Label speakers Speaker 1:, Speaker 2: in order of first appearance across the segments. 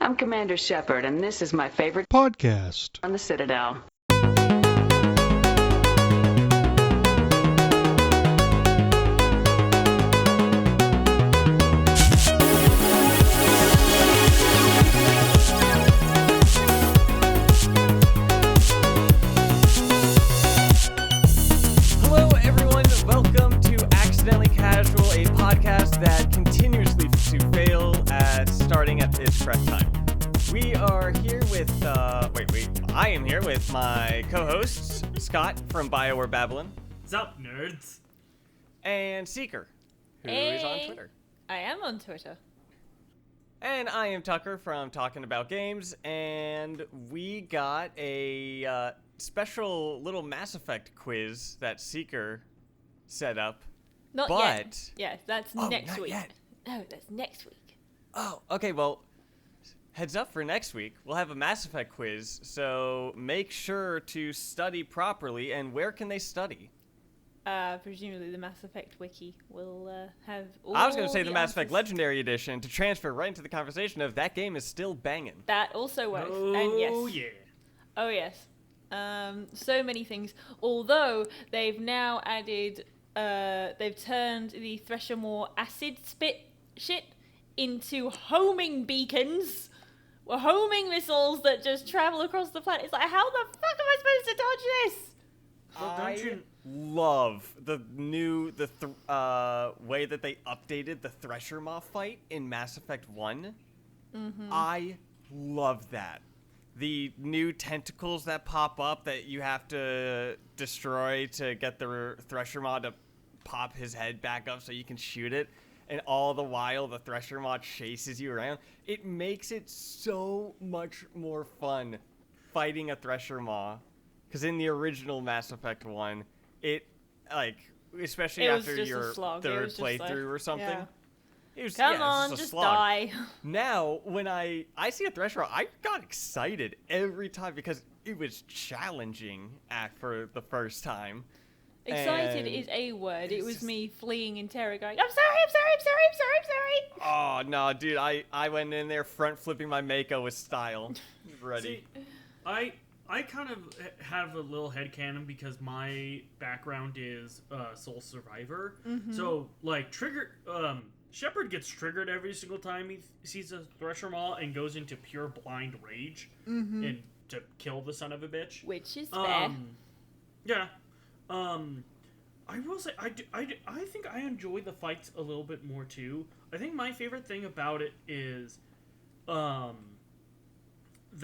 Speaker 1: I'm Commander Shepard, and this is my favorite
Speaker 2: podcast
Speaker 1: on the Citadel.
Speaker 3: Hello, everyone. Welcome to Accidentally Casual, a podcast that continuously to fail at starting at its correct time. We are here with, I am here with my co-hosts, Scott from BioWare Babbling.
Speaker 4: What's up, nerds?
Speaker 3: And Seeker, who is on Twitter.
Speaker 5: I am on Twitter.
Speaker 3: And I am Tucker from Talking About Games, and we got a special little Mass Effect quiz that Seeker set up.
Speaker 5: Not
Speaker 3: but...
Speaker 5: yet. Yeah, that's next
Speaker 3: not
Speaker 5: week.
Speaker 3: yet.
Speaker 5: No, that's next week.
Speaker 3: Oh, okay, well, heads up for next week. We'll have a Mass Effect quiz, so make sure to study properly. And where can they study?
Speaker 5: Presumably the Mass Effect wiki will have all
Speaker 3: I was going to say the Mass
Speaker 5: answers.
Speaker 3: Effect Legendary Edition to transfer right into the conversation of that game is still banging.
Speaker 5: That also works.
Speaker 4: Oh,
Speaker 5: and yes.
Speaker 4: yeah.
Speaker 5: Oh, yes. So many things. Although they've now added, they've turned the Threshermore acid spit shit into homing beacons. Well, homing missiles that just travel across the planet. It's like, how the fuck am I supposed to dodge this?
Speaker 4: Well, don't you...
Speaker 3: Love the new way that they updated the Threshermaw fight in Mass Effect 1.
Speaker 5: Mm-hmm.
Speaker 3: I love that. The new tentacles that pop up that you have to destroy to get the Threshermaw to pop his head back up so you can shoot it, and all the while the Threshermaw chases you around. It makes it so much more fun fighting a Threshermaw, because in the original Mass Effect 1, it, like, especially
Speaker 5: It was
Speaker 3: after
Speaker 5: just a
Speaker 3: your
Speaker 5: slog. It
Speaker 3: third
Speaker 5: was just
Speaker 3: playthrough
Speaker 5: like,
Speaker 3: or something,
Speaker 5: yeah.
Speaker 3: it was,
Speaker 5: Come
Speaker 3: yeah,
Speaker 5: on,
Speaker 3: it's a
Speaker 5: just
Speaker 3: slog.
Speaker 5: die.
Speaker 3: Now, when I see a Threshermaw, I got excited every time because it was challenging for the first time.
Speaker 5: Excited
Speaker 3: And
Speaker 5: is a word. It
Speaker 3: it's
Speaker 5: was
Speaker 3: just-
Speaker 5: me fleeing in terror going, I'm sorry, I'm sorry, I'm sorry, I'm sorry, I'm sorry.
Speaker 3: Oh, no, dude, I went in there front flipping my Mako with style. Ready.
Speaker 4: See, I kind of have a little headcanon because my background is Soul Survivor.
Speaker 5: Mm-hmm.
Speaker 4: So, like, Shepard gets triggered every single time he sees a Threshermaw and goes into pure blind rage and to kill the son of a bitch.
Speaker 5: Which is fair.
Speaker 4: Yeah. I will say, I think I enjoy the fights a little bit more, too. I think my favorite thing about it is the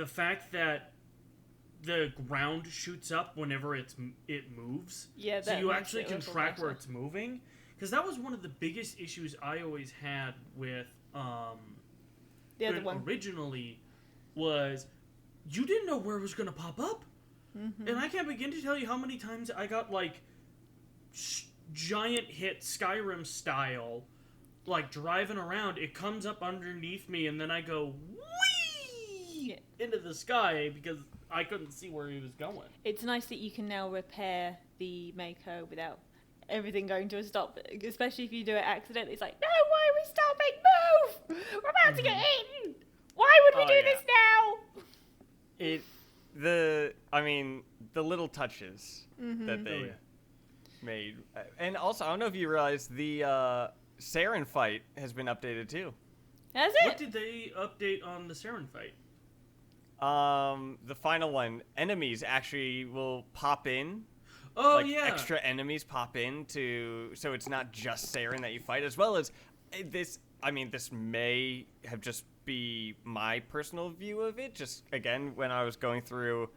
Speaker 4: fact that the ground shoots up whenever it moves.
Speaker 5: Yeah,
Speaker 4: so
Speaker 5: that
Speaker 4: you
Speaker 5: makes
Speaker 4: actually
Speaker 5: it
Speaker 4: can
Speaker 5: look
Speaker 4: track where
Speaker 5: better.
Speaker 4: it's moving. Because that was one of the biggest issues I always had with
Speaker 5: The other
Speaker 4: it
Speaker 5: one.
Speaker 4: originally was you didn't know where it was going to pop up.
Speaker 5: Mm-hmm.
Speaker 4: And I can't begin to tell you how many times I got, like, giant hit Skyrim style, like, driving around. It comes up underneath me, and then I go, whee! Into the sky because I couldn't see where he was going.
Speaker 5: It's nice that you can now repair the Mako without everything going to a stop, especially if you do it accidentally. It's like, no, why are we stopping? Move! We're about to get in! Why would we
Speaker 3: Oh,
Speaker 5: do
Speaker 3: yeah.
Speaker 5: this now?
Speaker 3: The little touches that they
Speaker 4: Oh, yeah.
Speaker 3: made. And also, I don't know if you realize the Saren fight has been updated too.
Speaker 5: That's
Speaker 4: What
Speaker 5: it.
Speaker 4: did they update on the Saren fight?
Speaker 3: The final one, enemies actually will pop in.
Speaker 4: Oh,
Speaker 3: Like,
Speaker 4: yeah.
Speaker 3: extra enemies pop in so it's not just Saren that you fight, as well as this. I mean, this may have just be my personal view of it. Just, again, when I was going through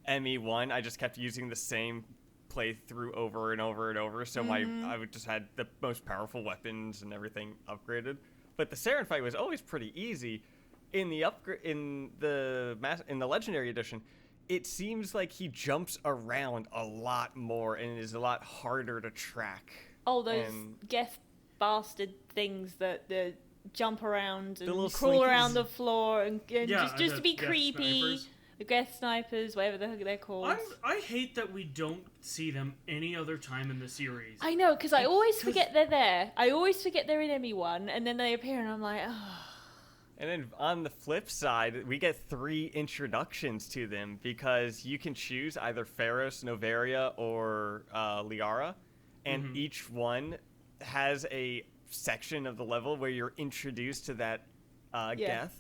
Speaker 3: ME1, I just kept using the same playthrough over and over and over, so I would just had the most powerful weapons and everything upgraded. But the Saren fight was always pretty easy. In the Legendary Edition, it seems like he jumps around a lot more and is a lot harder to track.
Speaker 5: Oh, those
Speaker 3: And-
Speaker 5: Geth bastard things that jump around and
Speaker 3: little
Speaker 5: crawl
Speaker 3: slinkies.
Speaker 5: around the floor and
Speaker 4: Yeah,
Speaker 5: just
Speaker 4: the
Speaker 5: to be
Speaker 4: Geth
Speaker 5: creepy.
Speaker 4: snipers.
Speaker 5: The Geth snipers, whatever the heck they're called.
Speaker 4: I hate that we don't see them any other time in the series.
Speaker 5: I know, because I always
Speaker 4: 'Cause-
Speaker 5: forget they're there. I always forget they're in ME1, and then they appear, and I'm like, oh.
Speaker 3: And then on the flip side, we get 3 introductions to them because you can choose either Pharos, Novaria, or Liara, and each one has a section of the level where you're introduced to that Geth,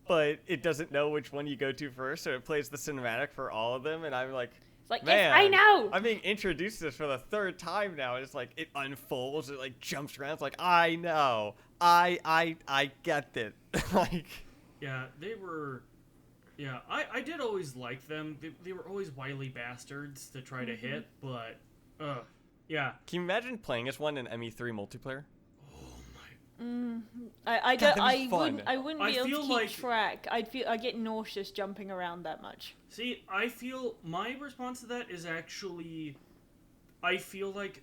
Speaker 3: but it doesn't know which one you go to first, so it plays the cinematic for all of them, and I'm like,
Speaker 5: It's like,
Speaker 3: man,
Speaker 5: yes, I know.
Speaker 3: I'm being introduced to this for the 3rd time now, and it's like, it unfolds, it like jumps around, it's like, I know, I get it. Like,
Speaker 4: Yeah, they were. Yeah, I did always like them. They were always wily bastards to try to hit, but, yeah.
Speaker 3: can you imagine playing as one in ME3 multiplayer?
Speaker 5: I
Speaker 3: God,
Speaker 5: don't.
Speaker 3: that'd be fun.
Speaker 5: I wouldn't
Speaker 4: I
Speaker 5: be able to
Speaker 4: feel
Speaker 5: keep
Speaker 4: like-
Speaker 5: track. I'd get nauseous jumping around that much.
Speaker 4: See, I feel my response to that is actually, I feel like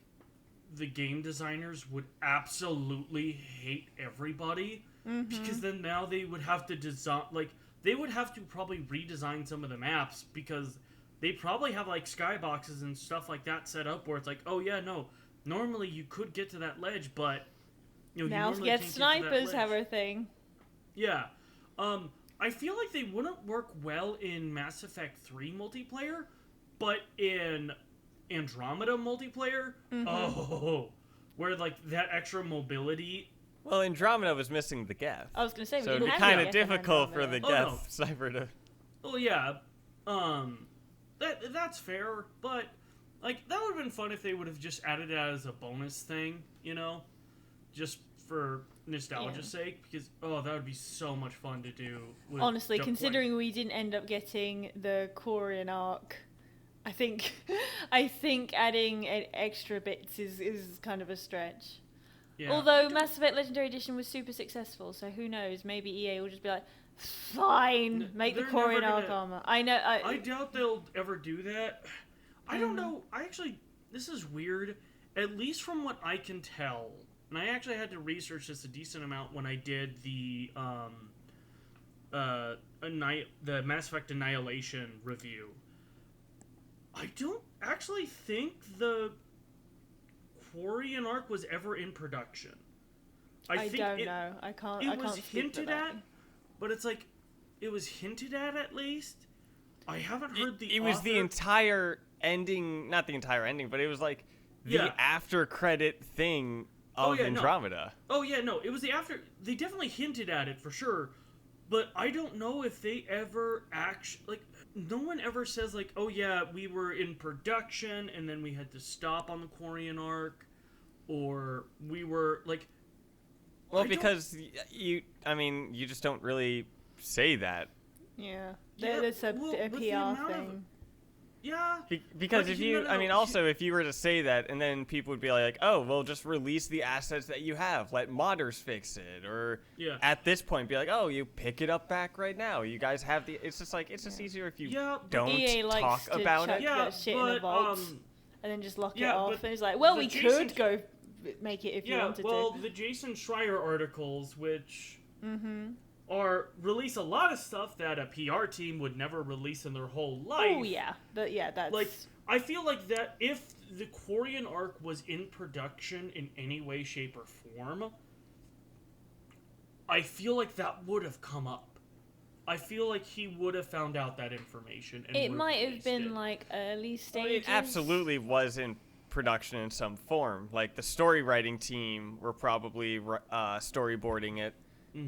Speaker 4: the game designers would absolutely hate everybody because then now they would have to design, like, they would have to probably redesign some of the maps because they probably have like skyboxes and stuff like that set up where it's like, oh yeah, no, normally you could get to that ledge, but you
Speaker 5: Now
Speaker 4: normally
Speaker 5: get
Speaker 4: can't get to that
Speaker 5: snipers have
Speaker 4: ledge.
Speaker 5: a thing.
Speaker 4: Yeah. I feel like they wouldn't work well in Mass Effect 3 multiplayer, but in Andromeda multiplayer, where like that extra mobility.
Speaker 3: Well, Andromeda was missing the Geth.
Speaker 5: I was gonna say we
Speaker 3: So it'd
Speaker 5: didn't
Speaker 3: be
Speaker 5: have
Speaker 3: kind
Speaker 5: it
Speaker 3: of
Speaker 5: yet in
Speaker 3: difficult for the
Speaker 5: Andromeda.
Speaker 3: Geth sniper to...
Speaker 4: Oh yeah, that's fair, but like that would have been fun if they would have just added it as a bonus thing, you know, just for nostalgia's sake, because that would be so much fun to do. With
Speaker 5: Honestly,
Speaker 4: deploying.
Speaker 5: considering we didn't end up getting the Quarian arc, I think adding extra bits is kind of a stretch.
Speaker 4: Yeah.
Speaker 5: Although Mass Effect Legendary Edition was super successful, so who knows? Maybe EA will just be like, fine, make the
Speaker 4: they're
Speaker 5: Quarian
Speaker 4: never
Speaker 5: arc
Speaker 4: gonna-
Speaker 5: armor. I know.
Speaker 4: I doubt they'll ever do that. I don't know. This is weird. At least from what I can tell, and I actually had to research this a decent amount when I did the Mass Effect Annihilation review. I don't actually think the Quarian arc was ever in production.
Speaker 5: I
Speaker 4: think
Speaker 5: don't
Speaker 4: it,
Speaker 5: know. I can't.
Speaker 4: It
Speaker 5: I
Speaker 4: was
Speaker 5: can't speak for
Speaker 4: hinted
Speaker 5: that.
Speaker 4: at, but it's like it was hinted at least. I haven't heard the.
Speaker 3: It was the
Speaker 4: author-
Speaker 3: entire ending, not the entire ending, but it was like the
Speaker 4: Yeah.
Speaker 3: after credit thing of Andromeda.
Speaker 4: Oh yeah, no, it was the after. They definitely hinted at it for sure, but I don't know if they ever actually like. No one ever says like, oh yeah, we were in production and then we had to stop on the Quarian arc, or we were like.
Speaker 3: Well,
Speaker 4: I don't-
Speaker 3: because you just don't really say that.
Speaker 5: Yeah,
Speaker 4: Yeah,
Speaker 5: that's a
Speaker 4: well, with the
Speaker 5: PR
Speaker 4: amount of-
Speaker 5: thing.
Speaker 4: Yeah.
Speaker 3: Because
Speaker 4: Like,
Speaker 3: if
Speaker 4: you
Speaker 3: you,
Speaker 4: gotta know-
Speaker 3: also if you were to say that, and then people would be like, oh, well, just release the assets that you have, let modders fix it, or
Speaker 4: Yeah.
Speaker 3: at this point, be like, oh, you pick it up back right now. You guys have the. It's just like it's just easier if you
Speaker 4: Yeah, but-
Speaker 3: don't
Speaker 5: EA likes
Speaker 3: talk
Speaker 5: to
Speaker 3: about
Speaker 5: chuck
Speaker 3: it.
Speaker 4: Yeah,
Speaker 5: that shit in
Speaker 4: but
Speaker 5: the vault and then just lock it
Speaker 4: yeah,
Speaker 5: off.
Speaker 4: but
Speaker 5: And it's like, well,
Speaker 4: the
Speaker 5: we
Speaker 4: Jason-
Speaker 5: could go make it if you
Speaker 4: Yeah,
Speaker 5: wanted
Speaker 4: well,
Speaker 5: to.
Speaker 4: the Jason Schreier articles, which release a lot of stuff that a PR team would never release in their whole life.
Speaker 5: Oh yeah, but yeah, that's
Speaker 4: Like, I feel like that if the Quarian arc was in production in any way, shape, or form, I feel like that would have come up. I feel like he would have found out that information. And
Speaker 5: it
Speaker 4: would
Speaker 5: might have
Speaker 4: released
Speaker 5: been
Speaker 4: it.
Speaker 5: like early
Speaker 3: Well,
Speaker 5: stages.
Speaker 3: it absolutely was in production in some form. Like the story writing team were probably storyboarding it,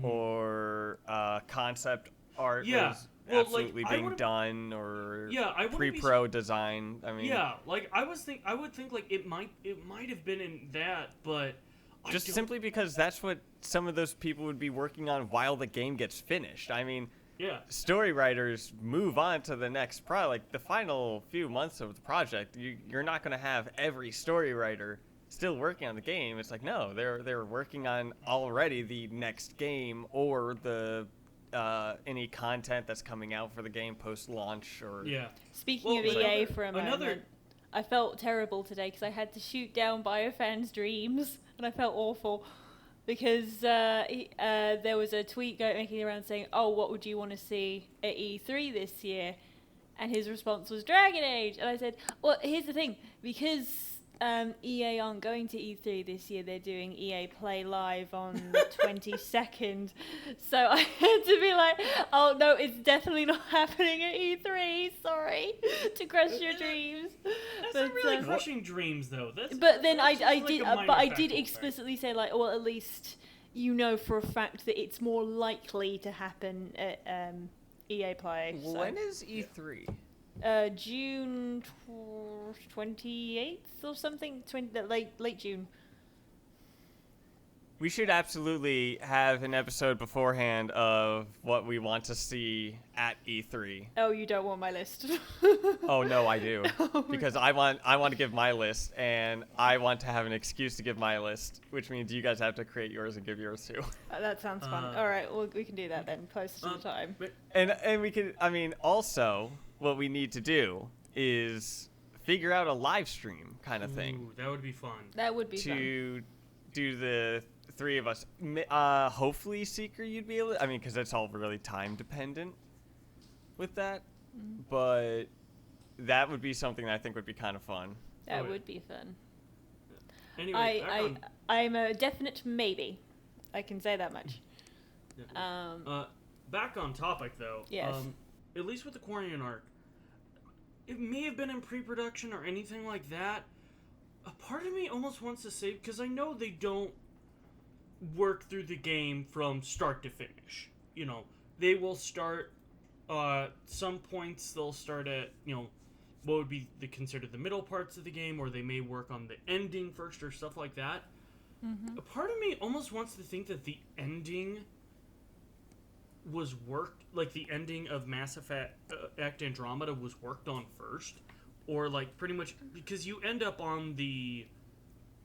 Speaker 3: or concept art
Speaker 4: Yeah,
Speaker 3: was
Speaker 4: well, like,
Speaker 3: absolutely
Speaker 4: I
Speaker 3: being
Speaker 4: wouldn't-
Speaker 3: done, or
Speaker 4: Yeah, I wouldn't be
Speaker 3: pre-pro design. I mean,
Speaker 4: Yeah, like I would think like it might have been in that, but I
Speaker 3: just
Speaker 4: don't-
Speaker 3: simply because that's what some of those people would be working on while the game gets finished. I mean,
Speaker 4: yeah.
Speaker 3: story writers move on to the next like the final few months of the project. You're not going to have every story writer still working on the game. It's like, no, they're working on already the next game, or the any content that's coming out for the game post launch, or
Speaker 4: Yeah.
Speaker 5: Speaking
Speaker 4: Well,
Speaker 5: of
Speaker 4: but
Speaker 5: EA for a
Speaker 4: another-
Speaker 5: moment, I felt terrible today because I had to shoot down BioFan's dreams, and I felt awful because there was a tweet making around saying, "Oh, what would you want to see at E3 this year?" And his response was Dragon Age, and I said, "Well, here's the thing, because EA aren't going to E3 this year. They're doing EA Play Live on the 22nd. So I had to be like, oh no, it's definitely not happening at E3. Sorry to crush your dreams.
Speaker 4: That's not really crushing dreams, though.
Speaker 5: But then
Speaker 4: that's
Speaker 5: I
Speaker 4: like
Speaker 5: did,
Speaker 4: a minor
Speaker 5: but I
Speaker 4: factual
Speaker 5: did
Speaker 4: thing.
Speaker 5: explicitly say like, well, at least you know for a fact that it's more likely to happen at EA Play. So.
Speaker 3: When is E3?
Speaker 5: June 28th or something, late June.
Speaker 3: We should absolutely have an episode beforehand of what we want to see at E3.
Speaker 5: Oh, you don't want my list?
Speaker 3: Oh no, I do, because I want to give my list, and I want to have an excuse to give my list, which means you guys have to create yours and give yours too.
Speaker 5: That sounds fun. All right, well we can do that then, closer to the time.
Speaker 3: And we could, I mean, also what we need to do is figure out a live stream kind of thing.
Speaker 4: Ooh, that would be fun.
Speaker 5: That would be fun.
Speaker 3: To do the three of us. Hopefully, Seeker, you'd be able to, I mean, because it's all really time dependent with that. But that would be something that I think would be kind of fun.
Speaker 5: That would be fun.
Speaker 4: Anyway,
Speaker 5: I'm a definite maybe. I can say that much.
Speaker 4: Back on topic, though.
Speaker 5: Yes.
Speaker 4: At least with the Quarian arc, it may have been in pre-production or anything like that. A part of me almost wants to say, because I know they don't work through the game from start to finish. You know, they will start, some points they'll start at, you know, what would be considered the middle parts of the game, or they may work on the ending first or stuff like that. A part of me almost wants to think that the ending was worked, like the ending of Mass Effect Andromeda was worked on first, or like pretty much, because you end up on the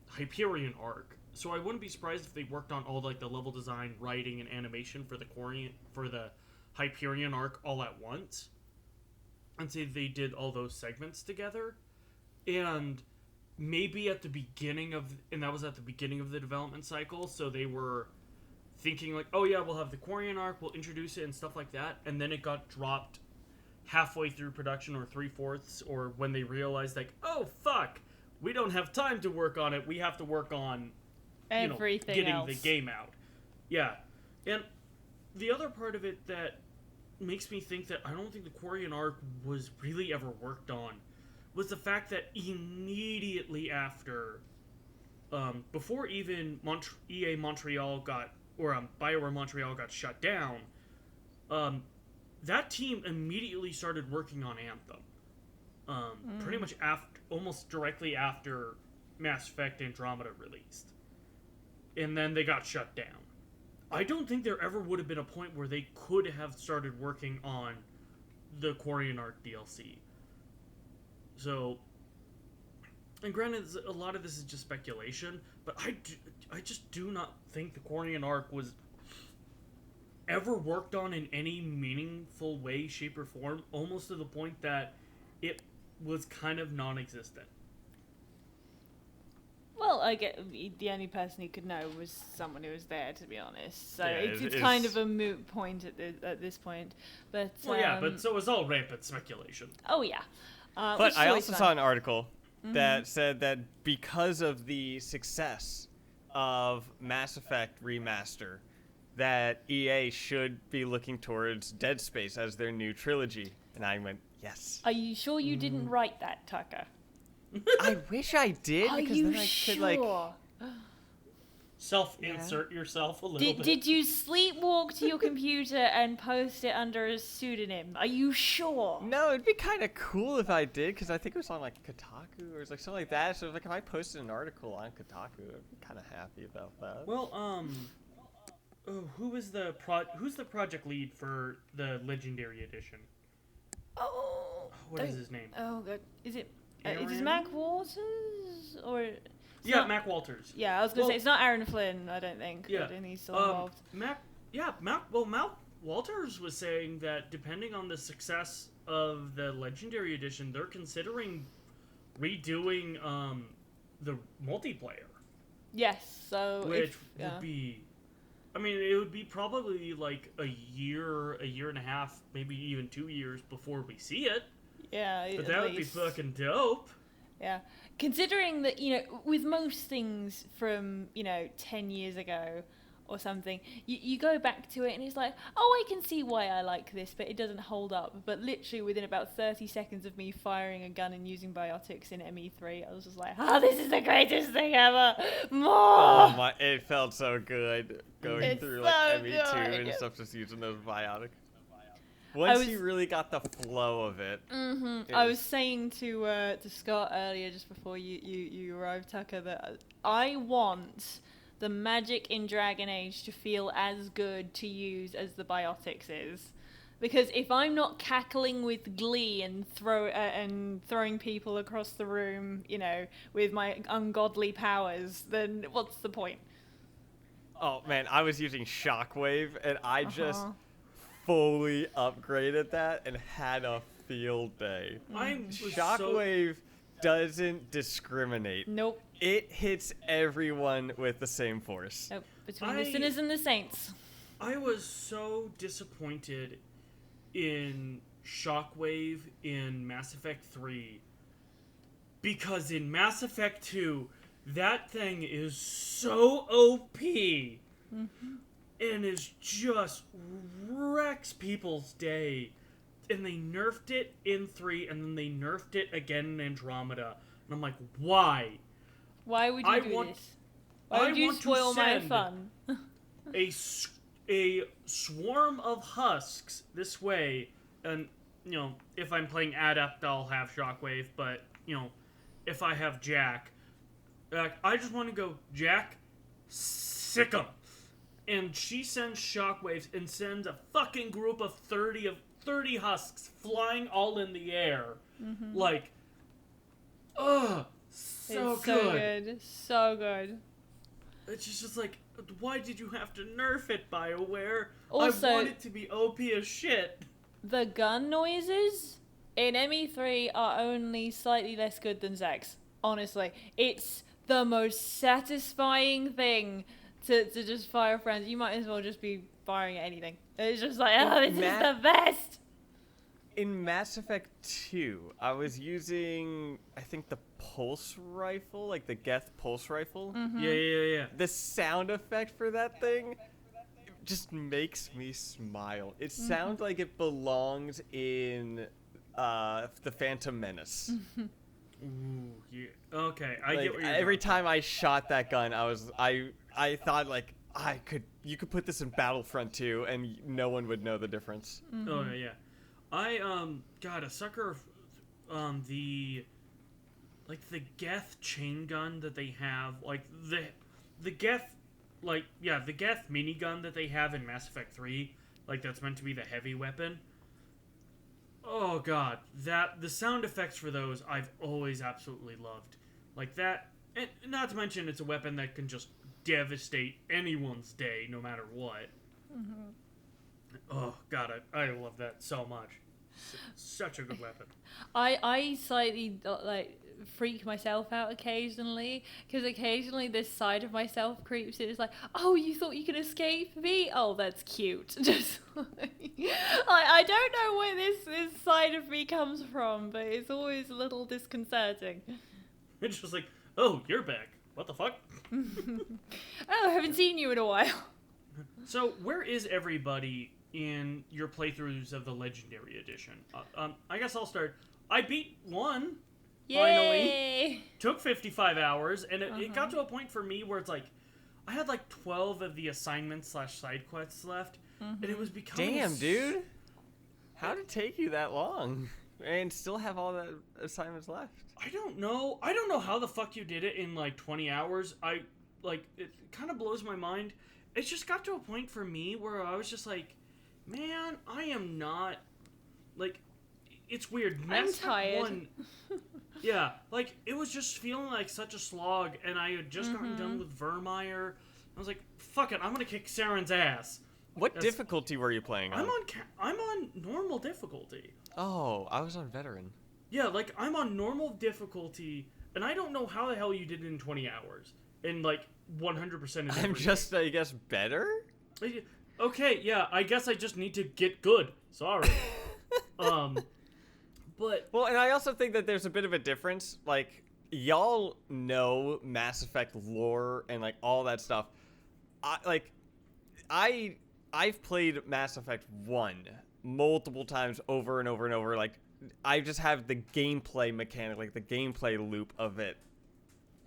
Speaker 4: Hyperion arc, so I wouldn't be surprised if they worked on all like the level design, writing, and animation for the Hyperion arc all at once, and say they did all those segments together, and maybe at the beginning of, and that was at the beginning of the development cycle, so they were thinking like, oh yeah, we'll have the Quarian arc, we'll introduce it and stuff like that, and then it got dropped halfway through production or 3/4, or when they realized like, oh fuck, we don't have time to work on it, we have to work on
Speaker 5: everything
Speaker 4: getting
Speaker 5: else.
Speaker 4: the game out. Yeah. And the other part of it that makes me think that I don't think the Quarian arc was really ever worked on was the fact that immediately after, before even EA Montreal got, or BioWare Montreal got shut down, that team immediately started working on Anthem. Pretty much almost directly after Mass Effect Andromeda released. And then they got shut down. I don't think there ever would have been a point where they could have started working on the Quarian arc DLC. So, and granted, a lot of this is just speculation, but I just do not think the Quarian arc was ever worked on in any meaningful way, shape, or form, almost to the point that it was kind of non-existent.
Speaker 5: Well, I get the only person who could know was someone who was there, to be honest. So
Speaker 3: Yeah,
Speaker 5: it's kind of a moot point at this point. But
Speaker 4: Well, yeah, but so it was all rampant speculation.
Speaker 5: oh yeah. Which
Speaker 3: But
Speaker 5: is
Speaker 3: I
Speaker 5: always
Speaker 3: also
Speaker 5: fun.
Speaker 3: saw an article that said that because of the success of Mass Effect Remaster, that EA should be looking towards Dead Space as their new trilogy. And I went, yes.
Speaker 5: Are you sure you didn't write that, Tucker?
Speaker 3: I wish I did,
Speaker 5: Are
Speaker 3: because
Speaker 5: you
Speaker 3: then I
Speaker 5: sure?
Speaker 3: could, like...
Speaker 4: Self-insert yourself a little bit.
Speaker 5: Did you sleepwalk to your computer and post it under a pseudonym? Are you sure?
Speaker 3: No, it'd be kind of cool if I did, because I think it was on, like, Kotaku or like something like that. So, like, if I posted an article on Kotaku, I'd be kind of happy about that.
Speaker 4: Well, who's the project lead for the Legendary Edition?
Speaker 5: Oh.
Speaker 4: What is his name?
Speaker 5: Oh god, is it? Is
Speaker 4: Aaron?
Speaker 5: it Mac Walters or?
Speaker 4: Yeah,
Speaker 5: not-
Speaker 4: Mac Walters.
Speaker 5: Yeah, I was gonna say it's not Aaron Flynn. I don't think.
Speaker 4: Yeah.
Speaker 5: I don't think he's still involved.
Speaker 4: Mac Walters was saying that depending on the success of the Legendary Edition, they're considering redoing the multiplayer,
Speaker 5: Yes. So
Speaker 4: which
Speaker 5: yeah.
Speaker 4: would be, I mean, it would be probably like a year and a half, maybe even 2 years before we see it.
Speaker 5: Yeah.
Speaker 4: But
Speaker 5: at
Speaker 4: that would be
Speaker 5: least.
Speaker 4: fucking dope.
Speaker 5: Yeah. Considering that, with most things from, 10 years ago or something, you go back to it and it's like, oh, I can see why I like this, but it doesn't hold up. But literally within about 30 seconds of me firing a gun and using biotics in ME3, I was just like, this is the greatest thing ever. More!
Speaker 3: Oh my, it felt so good going
Speaker 5: It's
Speaker 3: through
Speaker 5: so
Speaker 3: like ME2
Speaker 5: good.
Speaker 3: and stuff, just using those biotics. Once
Speaker 5: was-
Speaker 3: you really got the flow of it.
Speaker 5: I was saying to Scott earlier, just before you arrived, Tucker, that I want the magic in Dragon Age to feel as good to use as the biotics is. Because if I'm not cackling with glee and throwing people across the room, with my ungodly powers, then what's the point?
Speaker 3: Oh man, I was using Shockwave and I just fully upgraded that and had a field day. Shockwave doesn't discriminate.
Speaker 5: Nope.
Speaker 3: It hits everyone with the same force.
Speaker 5: Nope. Between the sinners and the saints.
Speaker 4: I was so disappointed in Shockwave in Mass Effect 3 because in Mass Effect 2, that thing is so OP and is just wrecks people's day. And they nerfed it in 3, and then they nerfed it again in Andromeda. And I'm like, why?
Speaker 5: Why would you do this? Why would you spoil my fun?
Speaker 4: a swarm of husks this way, and if I'm playing Adept, I'll have Shockwave, but if I have Jack, I just want to go, Jack, sick 'em. And she sends Shockwaves and sends a fucking group of 30 husks flying all in the air. Like, so good.
Speaker 5: So good.
Speaker 4: It's just like, why did you have to nerf it, BioWare?
Speaker 5: Also,
Speaker 4: I want it to be OP as shit.
Speaker 5: The gun noises in ME3 are only slightly less good than Zack's. Honestly, it's the most satisfying thing to just fire friends. You might as well just be firing at anything. It's just like, this is the best.
Speaker 3: In Mass Effect 2, I was using, I think, the pulse rifle, like the Geth pulse rifle.
Speaker 4: Yeah.
Speaker 3: The sound effect for that thing just makes me smile. It sounds like it belongs in the Phantom Menace.
Speaker 4: Ooh, yeah. Okay, I
Speaker 3: Like,
Speaker 4: get what you're
Speaker 3: every
Speaker 4: going
Speaker 3: time I shot that gun, I thought like you could put this in Battlefront 2 and no one would know the difference.
Speaker 4: Oh yeah. I got a sucker of the Geth chain gun that they have, like the Geth the Geth minigun that they have in Mass Effect 3, like that's meant to be the heavy weapon. Oh god, the sound effects for those I've always absolutely loved. Like that, and not to mention it's a weapon that can just devastate anyone's day no matter what. Oh god, I love that so much. Such a good weapon.
Speaker 5: I slightly freak myself out occasionally, because occasionally this side of myself creeps in. It's like, oh, you thought you could escape me? Oh, that's cute. Just I don't know where this side of me comes from, but it's always a little disconcerting.
Speaker 4: It's just like, oh, you're back. What the fuck?
Speaker 5: Oh, I haven't seen you in a while.
Speaker 4: So, where is everybody in your playthroughs of the Legendary Edition? I guess I'll start. I beat 1.
Speaker 5: Yay!
Speaker 4: Finally. Took 55 hours, and it got to a point for me where it's like, I had like 12 of the assignments / side quests left, and it was becoming...
Speaker 3: Damn, dude. How'd it take you that long? And still have all the assignments left?
Speaker 4: I don't know. I don't know how the fuck you did it in like 20 hours. It kind of blows my mind. It just got to a point for me where I was just like, man, I am not, like, it's weird.
Speaker 5: I'm tired.
Speaker 4: Yeah, like, it was just feeling like such a slog, and I had just gotten done with Vermeer. I was like, fuck it, I'm gonna kick Saren's ass.
Speaker 3: What difficulty were you playing on?
Speaker 4: I'm on normal difficulty.
Speaker 3: Oh, I was on veteran.
Speaker 4: Yeah, like, I'm on normal difficulty, and I don't know how the hell you did it in 20 hours. In, like, 100% of
Speaker 3: I'm just, I guess, better?
Speaker 4: Okay, yeah, I guess I just need to get good. Sorry. But...
Speaker 3: Well, and I also think that there's a bit of a difference. Like, y'all know Mass Effect lore and like all that stuff. I've played Mass Effect 1 multiple times over and over and over. Like, I just have the gameplay mechanic, like the gameplay loop of it,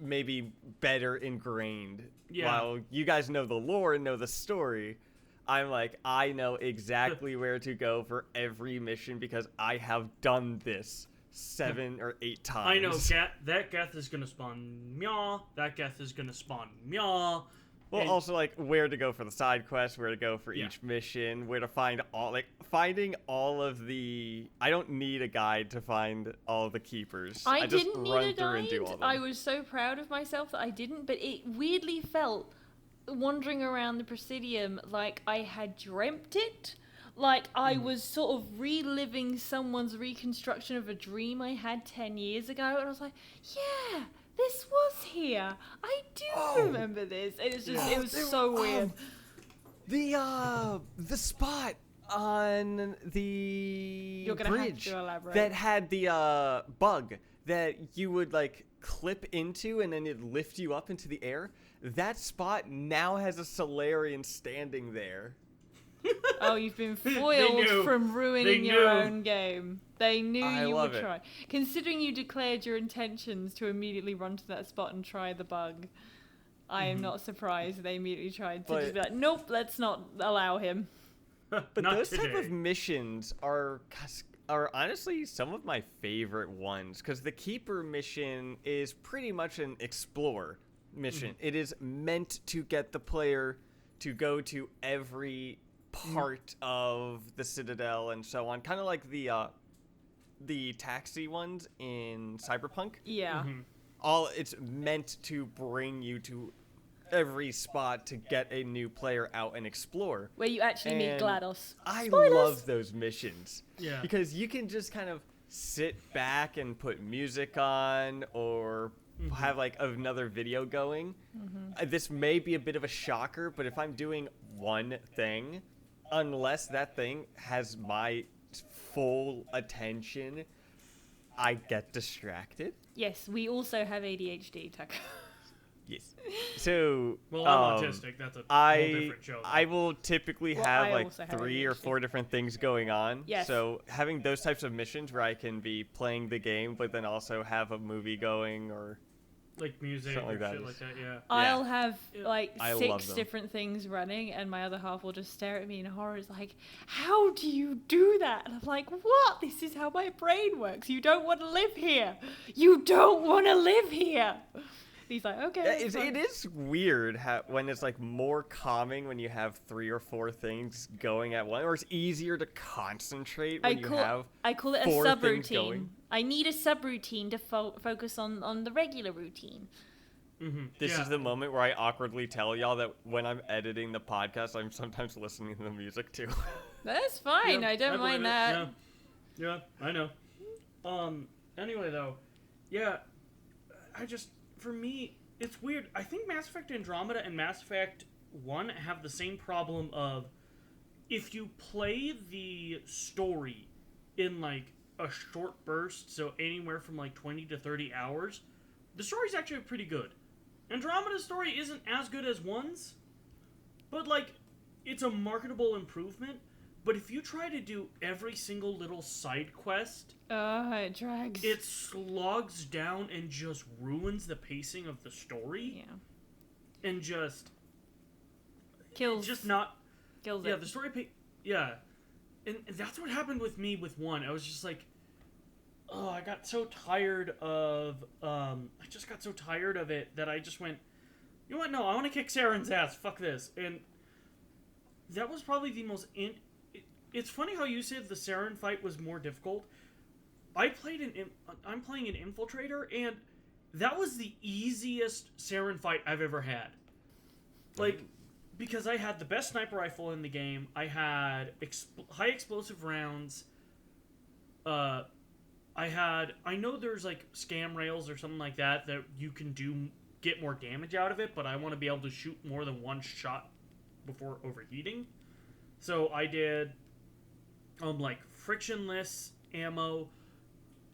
Speaker 3: maybe better ingrained.
Speaker 4: Yeah.
Speaker 3: While you guys know the lore and know the story, I'm like, I know exactly where to go for every mission because I have done this 7 or 8 times.
Speaker 4: I know that Geth is gonna spawn Meow. That Geth is gonna spawn Meow.
Speaker 3: Well,
Speaker 4: And-
Speaker 3: also, like, where to go for the side quests, where to go for
Speaker 4: Yeah.
Speaker 3: each mission, where to find finding all of the... I don't need a guide to find all of the keepers.
Speaker 5: I
Speaker 3: just
Speaker 5: didn't need
Speaker 3: run
Speaker 5: a
Speaker 3: through and do all
Speaker 5: guide.
Speaker 3: of them.
Speaker 5: I was so proud of myself that I didn't, but it weirdly felt wandering around the Presidium like I had dreamt it. Like I was sort of reliving someone's reconstruction of a dream I had 10 years ago, and I was like, yeah, this was here. I do remember this. And it's just, it was so weird.
Speaker 3: The spot on the
Speaker 5: You're gonna have
Speaker 3: bridge
Speaker 5: to elaborate.
Speaker 3: that had the bug that you would like clip into and then it'd lift you up into the air. That spot now has a Solarian standing there.
Speaker 5: Oh, you've been foiled
Speaker 4: knew.
Speaker 5: from ruining
Speaker 4: They
Speaker 5: your
Speaker 4: knew.
Speaker 5: own game. They knew
Speaker 3: I
Speaker 5: you
Speaker 3: love
Speaker 5: would
Speaker 3: it.
Speaker 5: try. Considering you declared your intentions to immediately run to that spot and try the bug, I am not surprised they immediately tried to
Speaker 3: But-
Speaker 5: just be like, nope, let's not allow him.
Speaker 3: But
Speaker 4: Not
Speaker 3: those
Speaker 4: today.
Speaker 3: type of missions are honestly some of my favorite ones because the Keeper mission is pretty much an explore mission. It is meant to get the player to go to every part of the Citadel and so on, kind of like the taxi ones in Cyberpunk.
Speaker 5: Yeah.
Speaker 3: It's meant to bring you to every spot to get a new player out and explore.
Speaker 5: Where you actually meet
Speaker 3: And
Speaker 5: GLaDOS.
Speaker 3: I
Speaker 5: Spoilers!
Speaker 3: love those missions.
Speaker 4: Yeah.
Speaker 3: Because you can just kind of sit back and put music on or have like another video going. This may be a bit of a shocker, but if I'm doing one thing, unless that thing has my full attention, I get distracted.
Speaker 5: Yes, we also have ADHD, Tucker.
Speaker 3: Yes. So,
Speaker 4: Well, I'm autistic. That's a whole different show.
Speaker 3: I will typically
Speaker 5: Well,
Speaker 3: have
Speaker 5: I
Speaker 3: like
Speaker 5: also have
Speaker 3: 3 or
Speaker 5: ADHD.
Speaker 3: 4 different things going on.
Speaker 5: Yes.
Speaker 3: So having those types of missions where I can be playing the game, but then also have a movie going or
Speaker 4: like music
Speaker 3: something
Speaker 4: or
Speaker 3: like that
Speaker 4: shit
Speaker 3: is-
Speaker 4: like that. Yeah.
Speaker 5: I'll have like
Speaker 3: I love
Speaker 5: 6
Speaker 3: them.
Speaker 5: different things running, and my other half will just stare at me in horror. It's like, how do you do that? And I'm like, what? This is how my brain works. You don't want to live here. You don't want to live here. He's like, okay.
Speaker 3: Yeah,
Speaker 5: that's fine."
Speaker 3: it is weird when it's like more calming when you have 3 or 4 things going at once, or it's easier to concentrate when you have.
Speaker 5: I call it a
Speaker 3: 4 things
Speaker 5: subroutine.
Speaker 3: going.
Speaker 5: I need a subroutine to focus on the regular routine.
Speaker 3: This is the moment where I awkwardly tell y'all that when I'm editing the podcast, I'm sometimes listening to the music too.
Speaker 5: That's fine.
Speaker 4: Yeah,
Speaker 5: I don't
Speaker 4: believe
Speaker 5: mind
Speaker 4: it.
Speaker 5: that.
Speaker 4: Yeah, I know. Anyway, though, yeah, for me, it's weird. I think Mass Effect Andromeda and Mass Effect 1 have the same problem of if you play the story in, like, a short burst, so anywhere from, like, 20 to 30 hours, the story's actually pretty good. Andromeda's story isn't as good as 1's, but, like, it's a marketable improvement. But if you try to do every single little side quest,
Speaker 5: It drags.
Speaker 4: it slogs down and just ruins the pacing of the story.
Speaker 5: Yeah.
Speaker 4: And just
Speaker 5: Kills.
Speaker 4: just not
Speaker 5: kills
Speaker 4: yeah,
Speaker 5: it.
Speaker 4: the story yeah. And that's what happened with me with 1. I was just like, oh, I got so tired of I just got so tired of it that I just went, you know what? No, I want to kick Saren's ass. Fuck this. And that was probably the most it's funny how you said the Saren fight was more difficult. I'm playing an Infiltrator, and that was the easiest Saren fight I've ever had. Like, because I had the best sniper rifle in the game, I had high explosive rounds, I know there's like scam rails or something like that you can get more damage out of it, but I want to be able to shoot more than one shot before overheating. So I did like frictionless ammo,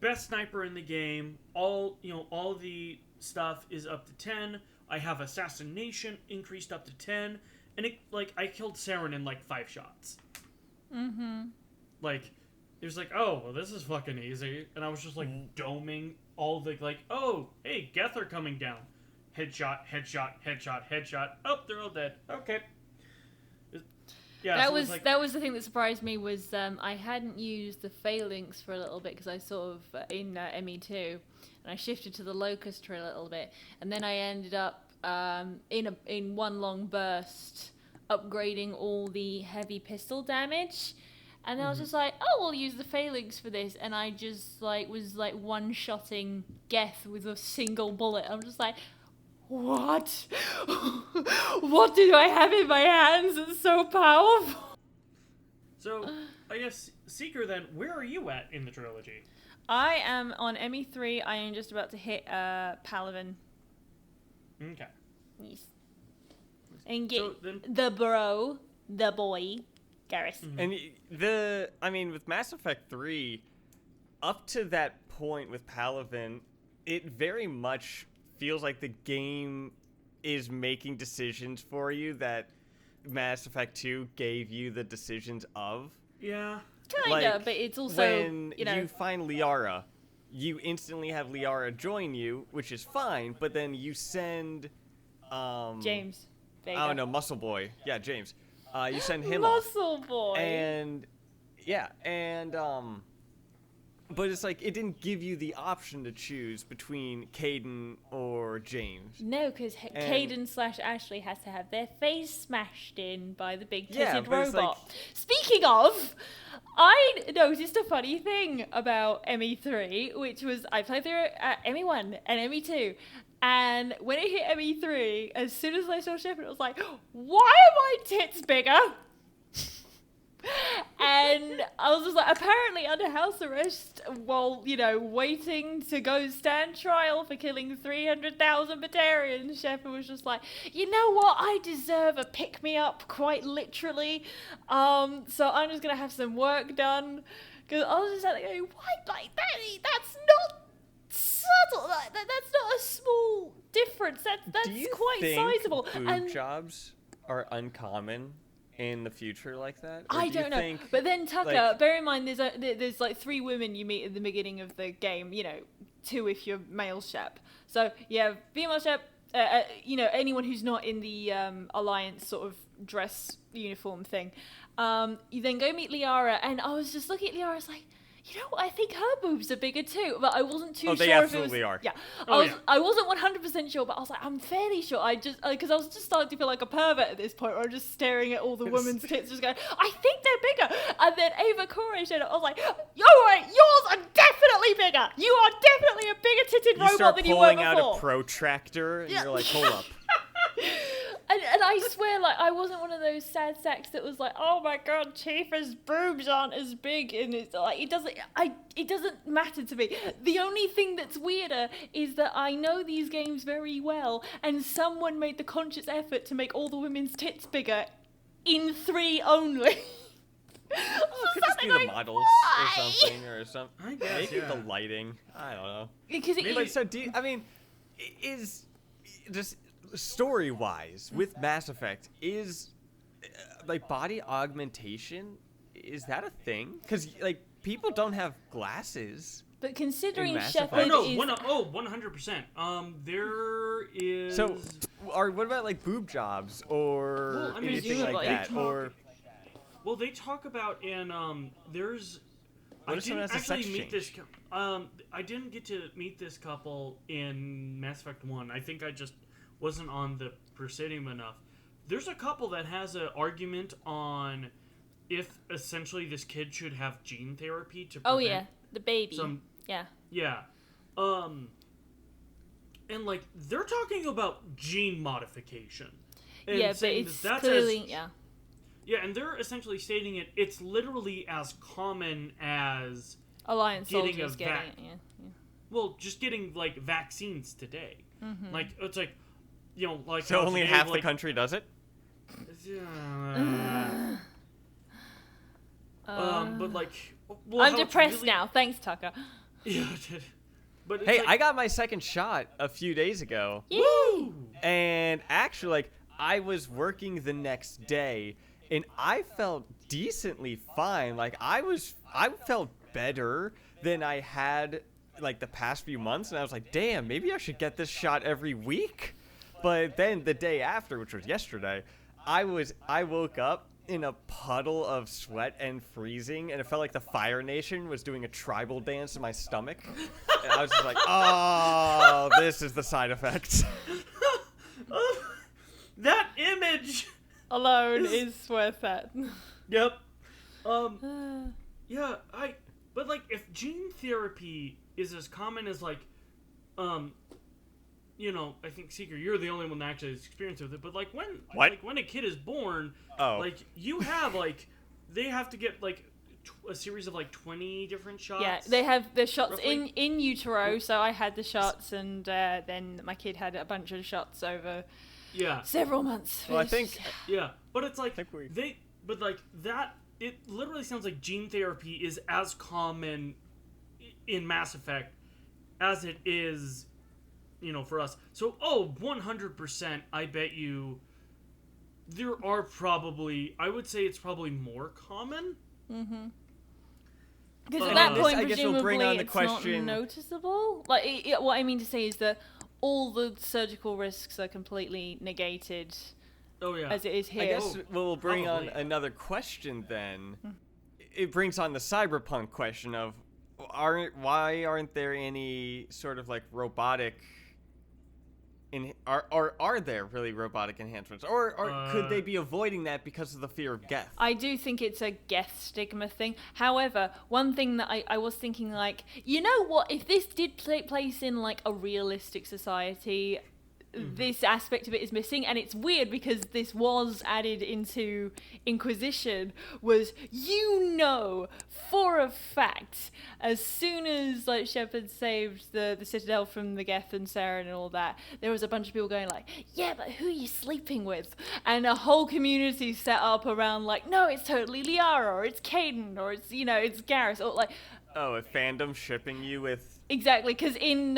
Speaker 4: best sniper in the game. All the stuff is up to 10. I have assassination increased up to 10, and I killed Saren in 5 shots.
Speaker 5: Mm-hmm.
Speaker 4: It was oh, well, this is fucking easy, and I was just doming all the oh, hey, Geth are coming down, headshot, headshot, headshot, headshot. Oh, they're all dead. Okay. Yeah,
Speaker 5: that was the thing that surprised me was I hadn't used the phalanx for a little bit because I sort of in ME2, and I shifted to the locust for a little bit, and then I ended up in one long burst upgrading all the heavy pistol damage, and then I was just oh, we'll use the phalanx for this, and I just was one-shotting Geth with a single bullet. I'm just what? What do I have in my hands? It's so powerful.
Speaker 4: So, I guess, Seeker, then, where are you at in the trilogy?
Speaker 5: I am on ME3. I am just about to hit Paladin.
Speaker 4: Okay.
Speaker 5: Yes. And get
Speaker 4: then,
Speaker 5: the boy, Garrus.
Speaker 3: And with Mass Effect 3, up to that point with Paladin, it very much feels like the game is making decisions for you that Mass Effect 2 gave you the decisions of.
Speaker 4: Yeah.
Speaker 5: Kinda, but it's also,
Speaker 3: when you find Liara, you instantly have Liara join you, which is fine, but then you send
Speaker 5: James. Vega.
Speaker 3: Oh no, Muscle Boy. Yeah, James. You send him
Speaker 5: Muscle
Speaker 3: off.
Speaker 5: Boy.
Speaker 3: And but it's it didn't give you the option to choose between Caden or James.
Speaker 5: No, because Caden/Ashley has to have their face smashed in by the big
Speaker 3: Yeah,
Speaker 5: titted
Speaker 3: but it's
Speaker 5: robot. Speaking of, I noticed a funny thing about ME3, which was I played through ME1 and ME2, and when it hit ME3, as soon as I saw Shepard, I was like, why are my tits bigger? And I was just apparently under house arrest while, waiting to go stand trial for killing 300,000 Batarians. Shepard was just you know what? I deserve a pick-me-up, quite literally. So I'm just going to have some work done. Because I was just going, what? That's not subtle. That's not a small difference. That's
Speaker 3: Do you
Speaker 5: quite
Speaker 3: think
Speaker 5: sizable.
Speaker 3: Boob jobs are uncommon in the future like that?
Speaker 5: I don't know. But then Tucker, bear in mind there's 3 women you meet at the beginning of the game, 2 if you're male Shep. So you have female Shep, anyone who's not in the Alliance sort of dress uniform thing. You then go meet Liara, and I was just looking at Liara, I was I think her boobs are bigger too, but I wasn't too sure
Speaker 3: they absolutely
Speaker 5: if it was...
Speaker 3: are.
Speaker 5: Yeah. I wasn't 100% sure, but I was I'm fairly sure. I just... Because I was just starting to feel like a pervert at this point, where I'm just staring at all the women's tits, just going, I think they're bigger. And then Ava Corey showed up. I was like, you're right, yours are definitely bigger. You are definitely a bigger titted robot than you were before.
Speaker 3: You start pulling out a protractor, and you're like, hold up.
Speaker 5: And I swear, I wasn't one of those sad sacks that was oh my god, Tifa's boobs aren't as big, and it's it doesn't matter to me. The only thing that's weirder is that I know these games very well, and someone made the conscious effort to make all the women's tits bigger in 3 only.
Speaker 3: Could just be the models or something.
Speaker 4: I guess,
Speaker 3: maybe the lighting. I don't know.
Speaker 5: Because
Speaker 3: is just story-wise with Mass Effect, is body augmentation, is that a thing? Because people don't have glasses.
Speaker 5: But considering
Speaker 3: Shepard
Speaker 5: is...
Speaker 4: 100%. There is...
Speaker 3: So, what about boob jobs or anything like that?
Speaker 4: Well, they talk about in there's...
Speaker 3: What if someone has a sex change?
Speaker 4: I didn't get to meet this couple in Mass Effect 1. I think I just wasn't on the Presidium enough. There's a couple that has an argument on if essentially this kid should have gene therapy to prevent
Speaker 5: the baby.
Speaker 4: Yeah. And they're talking about gene modification. And
Speaker 5: but it's clearly
Speaker 4: Yeah, and they're essentially stating it's literally as common as
Speaker 5: Alliance
Speaker 4: getting
Speaker 5: soldiers getting it, yeah.
Speaker 3: Well,
Speaker 4: just getting vaccines today.
Speaker 5: Mm-hmm.
Speaker 4: It's
Speaker 3: so only
Speaker 4: today,
Speaker 3: half the country does it.
Speaker 4: But
Speaker 5: I'm depressed now. Thanks, Tucker.
Speaker 4: Yeah, but it's
Speaker 3: Hey,
Speaker 4: like,
Speaker 3: I got my second shot a few days ago.
Speaker 4: woo!
Speaker 3: And actually, like, I was working the next day, and I felt decently fine. Like, I felt better than I had, like, the past few months, and I was like, damn, maybe I should get this shot every week. But then the day after, which was yesterday, I woke up in a puddle of sweat and freezing, and it felt like the Fire Nation was doing a tribal dance in my stomach. And I was just like, oh, this is the side effects.
Speaker 4: That image
Speaker 5: Alone is worth that.
Speaker 4: Yep. Yeah, but like if gene therapy is as common as like you know, I think Seeker, you're the only one that actually has experience with it, but like when a kid is born, like you have like they have to get like a series of like 20 different shots.
Speaker 5: Yeah, they have the shots
Speaker 4: roughly?
Speaker 5: in utero, so I had the shots, and then my kid had a bunch of shots over several months.
Speaker 3: Well, I think
Speaker 4: Yeah, but it's like
Speaker 3: we-
Speaker 4: but like that. It literally sounds like gene therapy is as common in Mass Effect as it is, you know, for us. So, 100%, I bet you there are probably, I would say it's probably more common.
Speaker 5: Mm-hmm. Because at that point,
Speaker 3: I guess we'll bring on the
Speaker 5: it's
Speaker 3: question.
Speaker 5: not noticeable. Like, what I mean to say is that all the surgical risks are completely negated.
Speaker 4: Oh yeah.
Speaker 5: As it is here.
Speaker 3: I guess we'll bring on
Speaker 4: probably.
Speaker 3: another question then. It brings on the cyberpunk question of why aren't there any sort of like robotic are there really robotic enhancements, or could they be avoiding that because of the fear of death?
Speaker 5: I do think it's a Geth stigma thing. However, one thing that I was thinking, like, you know what, if this did take place in like a realistic society, this aspect of it is missing, and it's weird because this was added into Inquisition, was, you know, for a fact, as soon as like Shepard saved the Citadel from the Geth and Saren and all that, there was a bunch of people going like, yeah, but who are you sleeping with? And a whole community set up around like, no, it's totally Liara, or it's Caden, or it's, you know, it's Garrus, or like,
Speaker 3: Oh, a fandom shipping you with...
Speaker 5: Exactly, because in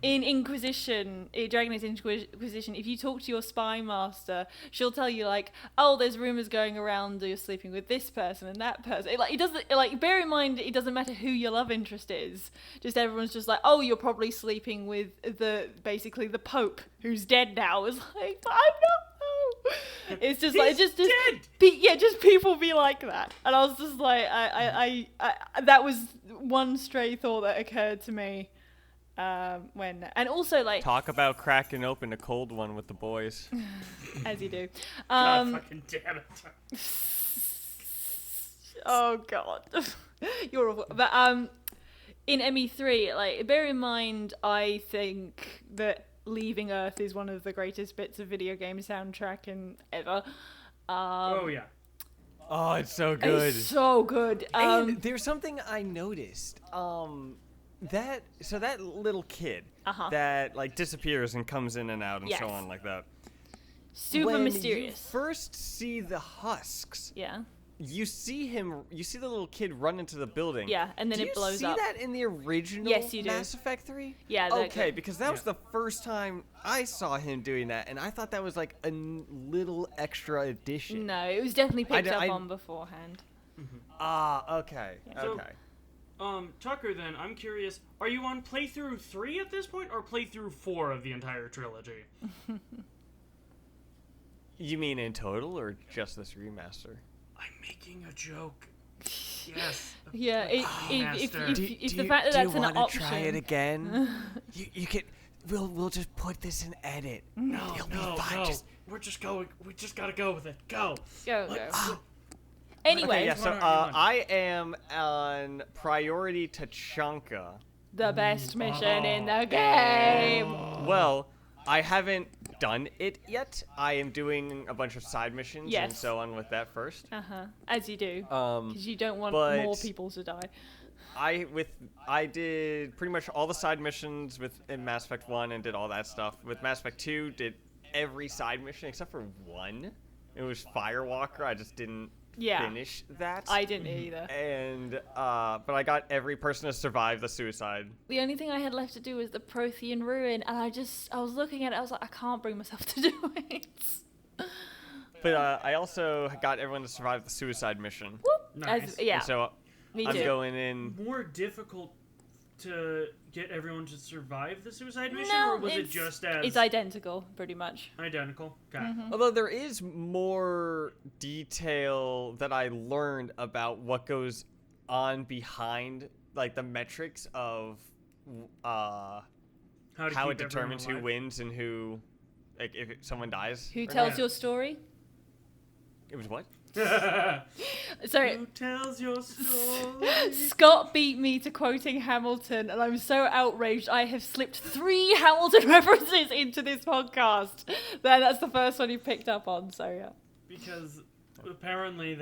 Speaker 5: Inquisition, Dragon Age Inquisition, if you talk to your spy master, she'll tell you like, oh, there's rumors going around that you're sleeping with this person and that person. It doesn't, like, bear in mind, it doesn't matter who your love interest is. Just everyone's just like, oh, you're probably sleeping with basically the Pope, who's dead now. It's like, but I'm not. It's just like just people be like that, and I was just like, I that was one stray thought that occurred to me when, and also like
Speaker 3: Talk about cracking open a cold one with the boys.
Speaker 5: as you do.
Speaker 4: God fucking damn it.
Speaker 5: Oh god, you're awful. But in ME3, like, bear in mind, I think that Leaving Earth is one of the greatest bits of video game soundtrack ever.
Speaker 4: Oh yeah.
Speaker 3: Oh, it's so good.
Speaker 5: It's so good.
Speaker 3: And there's something I noticed. That little kid that like disappears and comes in and out and so on like that.
Speaker 5: Super
Speaker 3: when
Speaker 5: mysterious.
Speaker 3: You first see the husks.
Speaker 5: Yeah.
Speaker 3: You see the little kid run into the building.
Speaker 5: Yeah, and then it blows up.
Speaker 3: Do you see that in the original
Speaker 5: Yes, you do.
Speaker 3: Mass Effect 3?
Speaker 5: Yeah.
Speaker 3: Okay, because that was the first time I saw him doing that, and I thought that was like a little extra addition.
Speaker 5: No, it was definitely picked up on beforehand.
Speaker 3: Okay.
Speaker 5: Yeah.
Speaker 3: Okay.
Speaker 4: So, Tucker, then, I'm curious, are you on playthrough 3 at this point, or playthrough 4 of the entire trilogy?
Speaker 3: You mean in total, or just this remaster?
Speaker 4: I'm making a joke. Yes.
Speaker 5: Yeah, if the fact that
Speaker 3: do
Speaker 5: that's
Speaker 3: you
Speaker 5: an
Speaker 3: wanna
Speaker 5: option.
Speaker 3: try it again? you can. We'll just put this in edit.
Speaker 4: No,
Speaker 3: You'll be
Speaker 4: no,
Speaker 3: fine.
Speaker 4: no. We just gotta go with it. Go.
Speaker 5: Go. Anyway,
Speaker 3: Okay, yeah, so I am on priority Tachanka.
Speaker 5: the best mission in the game.
Speaker 3: Well, I haven't done it yet. I am doing a bunch of side missions and
Speaker 5: Yes.
Speaker 3: so on with that first.
Speaker 5: As you do, because you don't want
Speaker 3: but
Speaker 5: more people to die.
Speaker 3: I did pretty much all the side missions in Mass Effect 1 and did all that stuff. With Mass Effect 2, did every side mission except for one. It was Firewalker. I just didn't finish that.
Speaker 5: I didn't either.
Speaker 3: And but I got every person to survive the suicide.
Speaker 5: The only thing I had left to do was the Prothean Ruin, and I was looking at it, I was like, I can't bring myself to do it.
Speaker 3: But I also got everyone to survive the suicide mission.
Speaker 5: Whoop.
Speaker 4: Nice.
Speaker 5: Yeah,
Speaker 3: And so
Speaker 5: me
Speaker 3: I'm
Speaker 5: too.
Speaker 3: going in.
Speaker 4: More difficult to get everyone to survive the suicide mission,
Speaker 5: No,
Speaker 4: or was it just as
Speaker 5: it's identical, pretty much.
Speaker 4: identical? Okay.
Speaker 3: Although there is more detail that I learned about what goes on behind, like the metrics of how
Speaker 4: How
Speaker 3: it
Speaker 4: keep
Speaker 3: determines who
Speaker 4: everyone alive.
Speaker 3: wins and who, like if someone dies.
Speaker 5: Who
Speaker 3: or
Speaker 5: tells
Speaker 3: not.
Speaker 5: your story?
Speaker 3: It was what?
Speaker 5: Sorry,
Speaker 4: Who tells your story?
Speaker 5: Scott beat me to quoting Hamilton, and I'm so outraged. I have slipped 3 Hamilton references into this podcast. That's the first one you picked up on, so yeah.
Speaker 4: Because apparently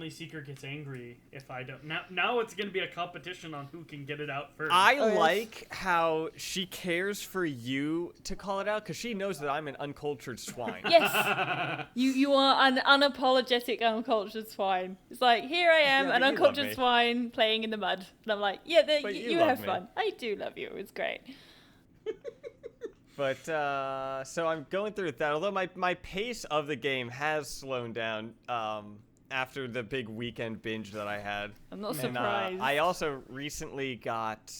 Speaker 4: Seeker gets angry if I don't. Now it's going to be a competition on who can get it out first.
Speaker 3: I
Speaker 5: Oh, yes.
Speaker 3: like how she cares for you to call it out because she knows that I'm an uncultured swine.
Speaker 5: Yes, you are an unapologetic uncultured swine. It's like, here I am,
Speaker 3: Yeah,
Speaker 5: an
Speaker 3: but you love
Speaker 5: uncultured
Speaker 3: me.
Speaker 5: swine playing in the mud. And I'm like, yeah,
Speaker 3: But
Speaker 5: you
Speaker 3: you love
Speaker 5: have
Speaker 3: me.
Speaker 5: fun. I do love you. It's great.
Speaker 3: But, so I'm going through that, although my pace of the game has slowed down, after the big weekend binge that I had.
Speaker 5: I'm not
Speaker 3: And,
Speaker 5: surprised.
Speaker 3: I also recently got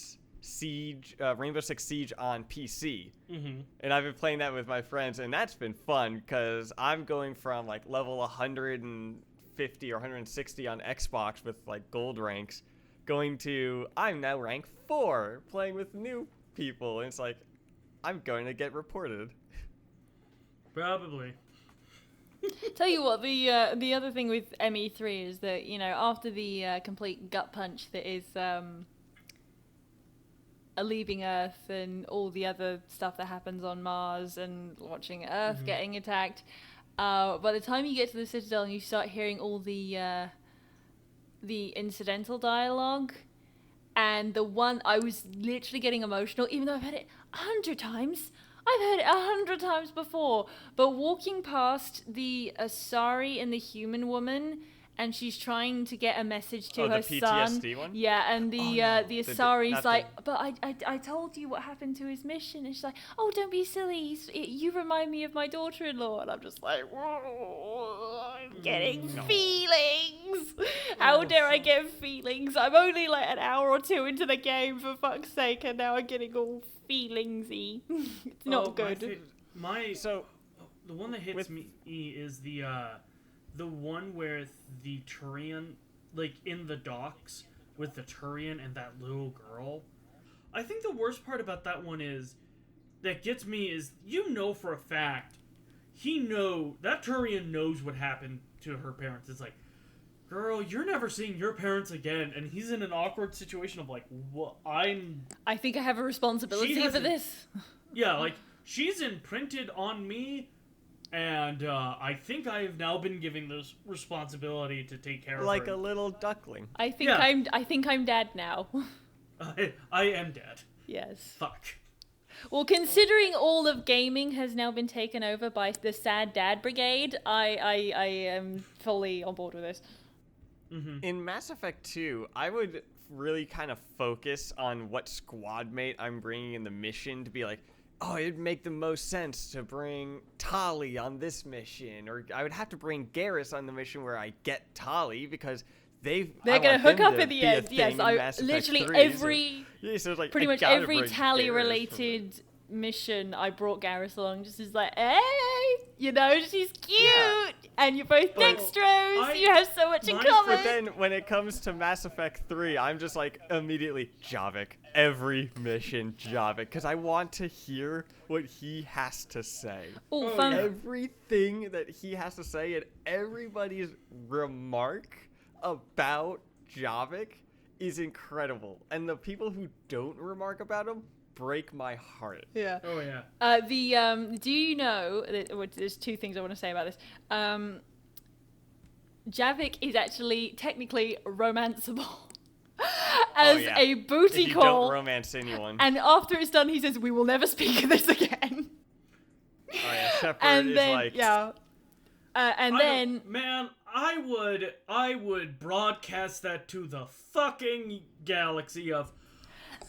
Speaker 3: Rainbow Six Siege on PC.
Speaker 4: Mm-hmm.
Speaker 3: And I've been playing that with my friends, and that's been fun, because I'm going from, like, level 150 or 160 on Xbox with, like, gold ranks, going to, I'm now rank 4, playing with new people, and it's like, I'm going to get reported.
Speaker 4: Probably.
Speaker 5: Tell you what, the other thing with ME3 is that, you know, after the complete gut punch that is leaving Earth and all the other stuff that happens on Mars and watching Earth getting attacked, by the time you get to the Citadel and you start hearing all the incidental dialogue, and the one, I was literally getting emotional, even though I've heard it 100 times. I've heard it 100 times before, but walking past the Asari and the human woman, and she's trying to get a message to her
Speaker 3: the
Speaker 5: son.
Speaker 3: PTSD one?
Speaker 5: Yeah, and the Asari's
Speaker 3: not
Speaker 5: like, but I told you what happened to his mission. And she's like, oh, don't be silly. You remind me of my daughter-in-law. And I'm just like, whoa, I'm getting feelings. How dare I get feelings? I'm only like an hour or 2 into the game, for fuck's sake, and now I'm getting all feelingsy. It's not good.
Speaker 4: The one that hits
Speaker 3: with-
Speaker 4: me is the one where the Turian, like in the docks with the Turian and that little girl. I think the worst part about that one that gets me is, you know for a fact, that Turian knows what happened to her parents. It's like, girl, you're never seeing your parents again, and he's in an awkward situation of like, what?
Speaker 5: I think I have a responsibility for
Speaker 4: hasn't-
Speaker 5: this.
Speaker 4: Yeah, like, she's imprinted on me, and I think I have now been given this responsibility to take care
Speaker 3: Like
Speaker 4: of
Speaker 3: a
Speaker 4: her.
Speaker 3: little duckling.
Speaker 5: I think
Speaker 4: Yeah.
Speaker 5: I think I'm dad now.
Speaker 4: I am dead.
Speaker 5: Yes.
Speaker 4: Fuck.
Speaker 5: Well, considering all of gaming has now been taken over by the Sad Dad Brigade, I am fully on board with this.
Speaker 3: In Mass Effect 2, I would really kind of focus on what squad mate I'm bringing in the mission to be like, oh, it'd make the most sense to bring Tali on this mission, or I would have to bring Garrus on the mission where I get Tali because
Speaker 5: They're
Speaker 3: I
Speaker 5: gonna
Speaker 3: want
Speaker 5: hook
Speaker 3: them
Speaker 5: up
Speaker 3: to
Speaker 5: in the
Speaker 3: be a
Speaker 5: end.
Speaker 3: thing
Speaker 5: Yes,
Speaker 3: in
Speaker 5: I
Speaker 3: Mass Effect
Speaker 5: literally
Speaker 3: 3,
Speaker 5: every
Speaker 3: so it's like,
Speaker 5: pretty
Speaker 3: I
Speaker 5: much
Speaker 3: gotta
Speaker 5: every
Speaker 3: bring
Speaker 5: Tally
Speaker 3: Garrus for
Speaker 5: related mission I brought Garrus along just as like, hey, you know, she's cute,
Speaker 3: Yeah.
Speaker 5: and you're both
Speaker 3: But
Speaker 5: dextrose, you have so much in common.
Speaker 3: But then when it comes to Mass Effect 3, I'm just like immediately Javik. Every mission Javik, because I want to hear what he has to say.
Speaker 5: Oh,
Speaker 4: Oh,
Speaker 5: fun.
Speaker 4: yeah.
Speaker 3: Everything that he has to say and everybody's remark about Javik is incredible. And the people who don't remark about him break my heart.
Speaker 5: Yeah.
Speaker 4: Oh yeah.
Speaker 5: Do you know that, there's 2 things I want to say about this. Javik is actually technically romanceable as a booty
Speaker 3: If you
Speaker 5: call.
Speaker 3: don't romance anyone.
Speaker 5: And after it's done, he says, "We will never speak of this again."
Speaker 3: Oh yeah, Shepard
Speaker 5: And
Speaker 3: is
Speaker 5: then
Speaker 3: like,
Speaker 5: yeah, and
Speaker 4: I
Speaker 5: then
Speaker 4: don't- man, I would broadcast that to the fucking galaxy of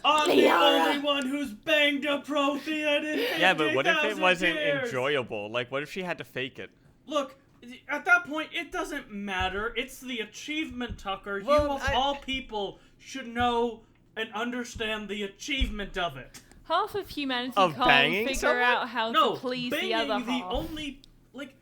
Speaker 4: I'm the only one who's banged a Prothean in 50,000
Speaker 3: Yeah, but what if it wasn't
Speaker 4: years.
Speaker 3: enjoyable? Like, what if she had to fake it?
Speaker 4: Look, at that point, it doesn't matter. It's the achievement, Tucker.
Speaker 3: Well,
Speaker 4: you of all people should know and understand the achievement of it.
Speaker 5: Half of humanity
Speaker 3: Of
Speaker 5: can't
Speaker 3: banging
Speaker 5: figure
Speaker 3: someone?
Speaker 5: out how
Speaker 4: No,
Speaker 5: to please
Speaker 4: banging
Speaker 5: the other
Speaker 4: the
Speaker 5: half.
Speaker 4: only like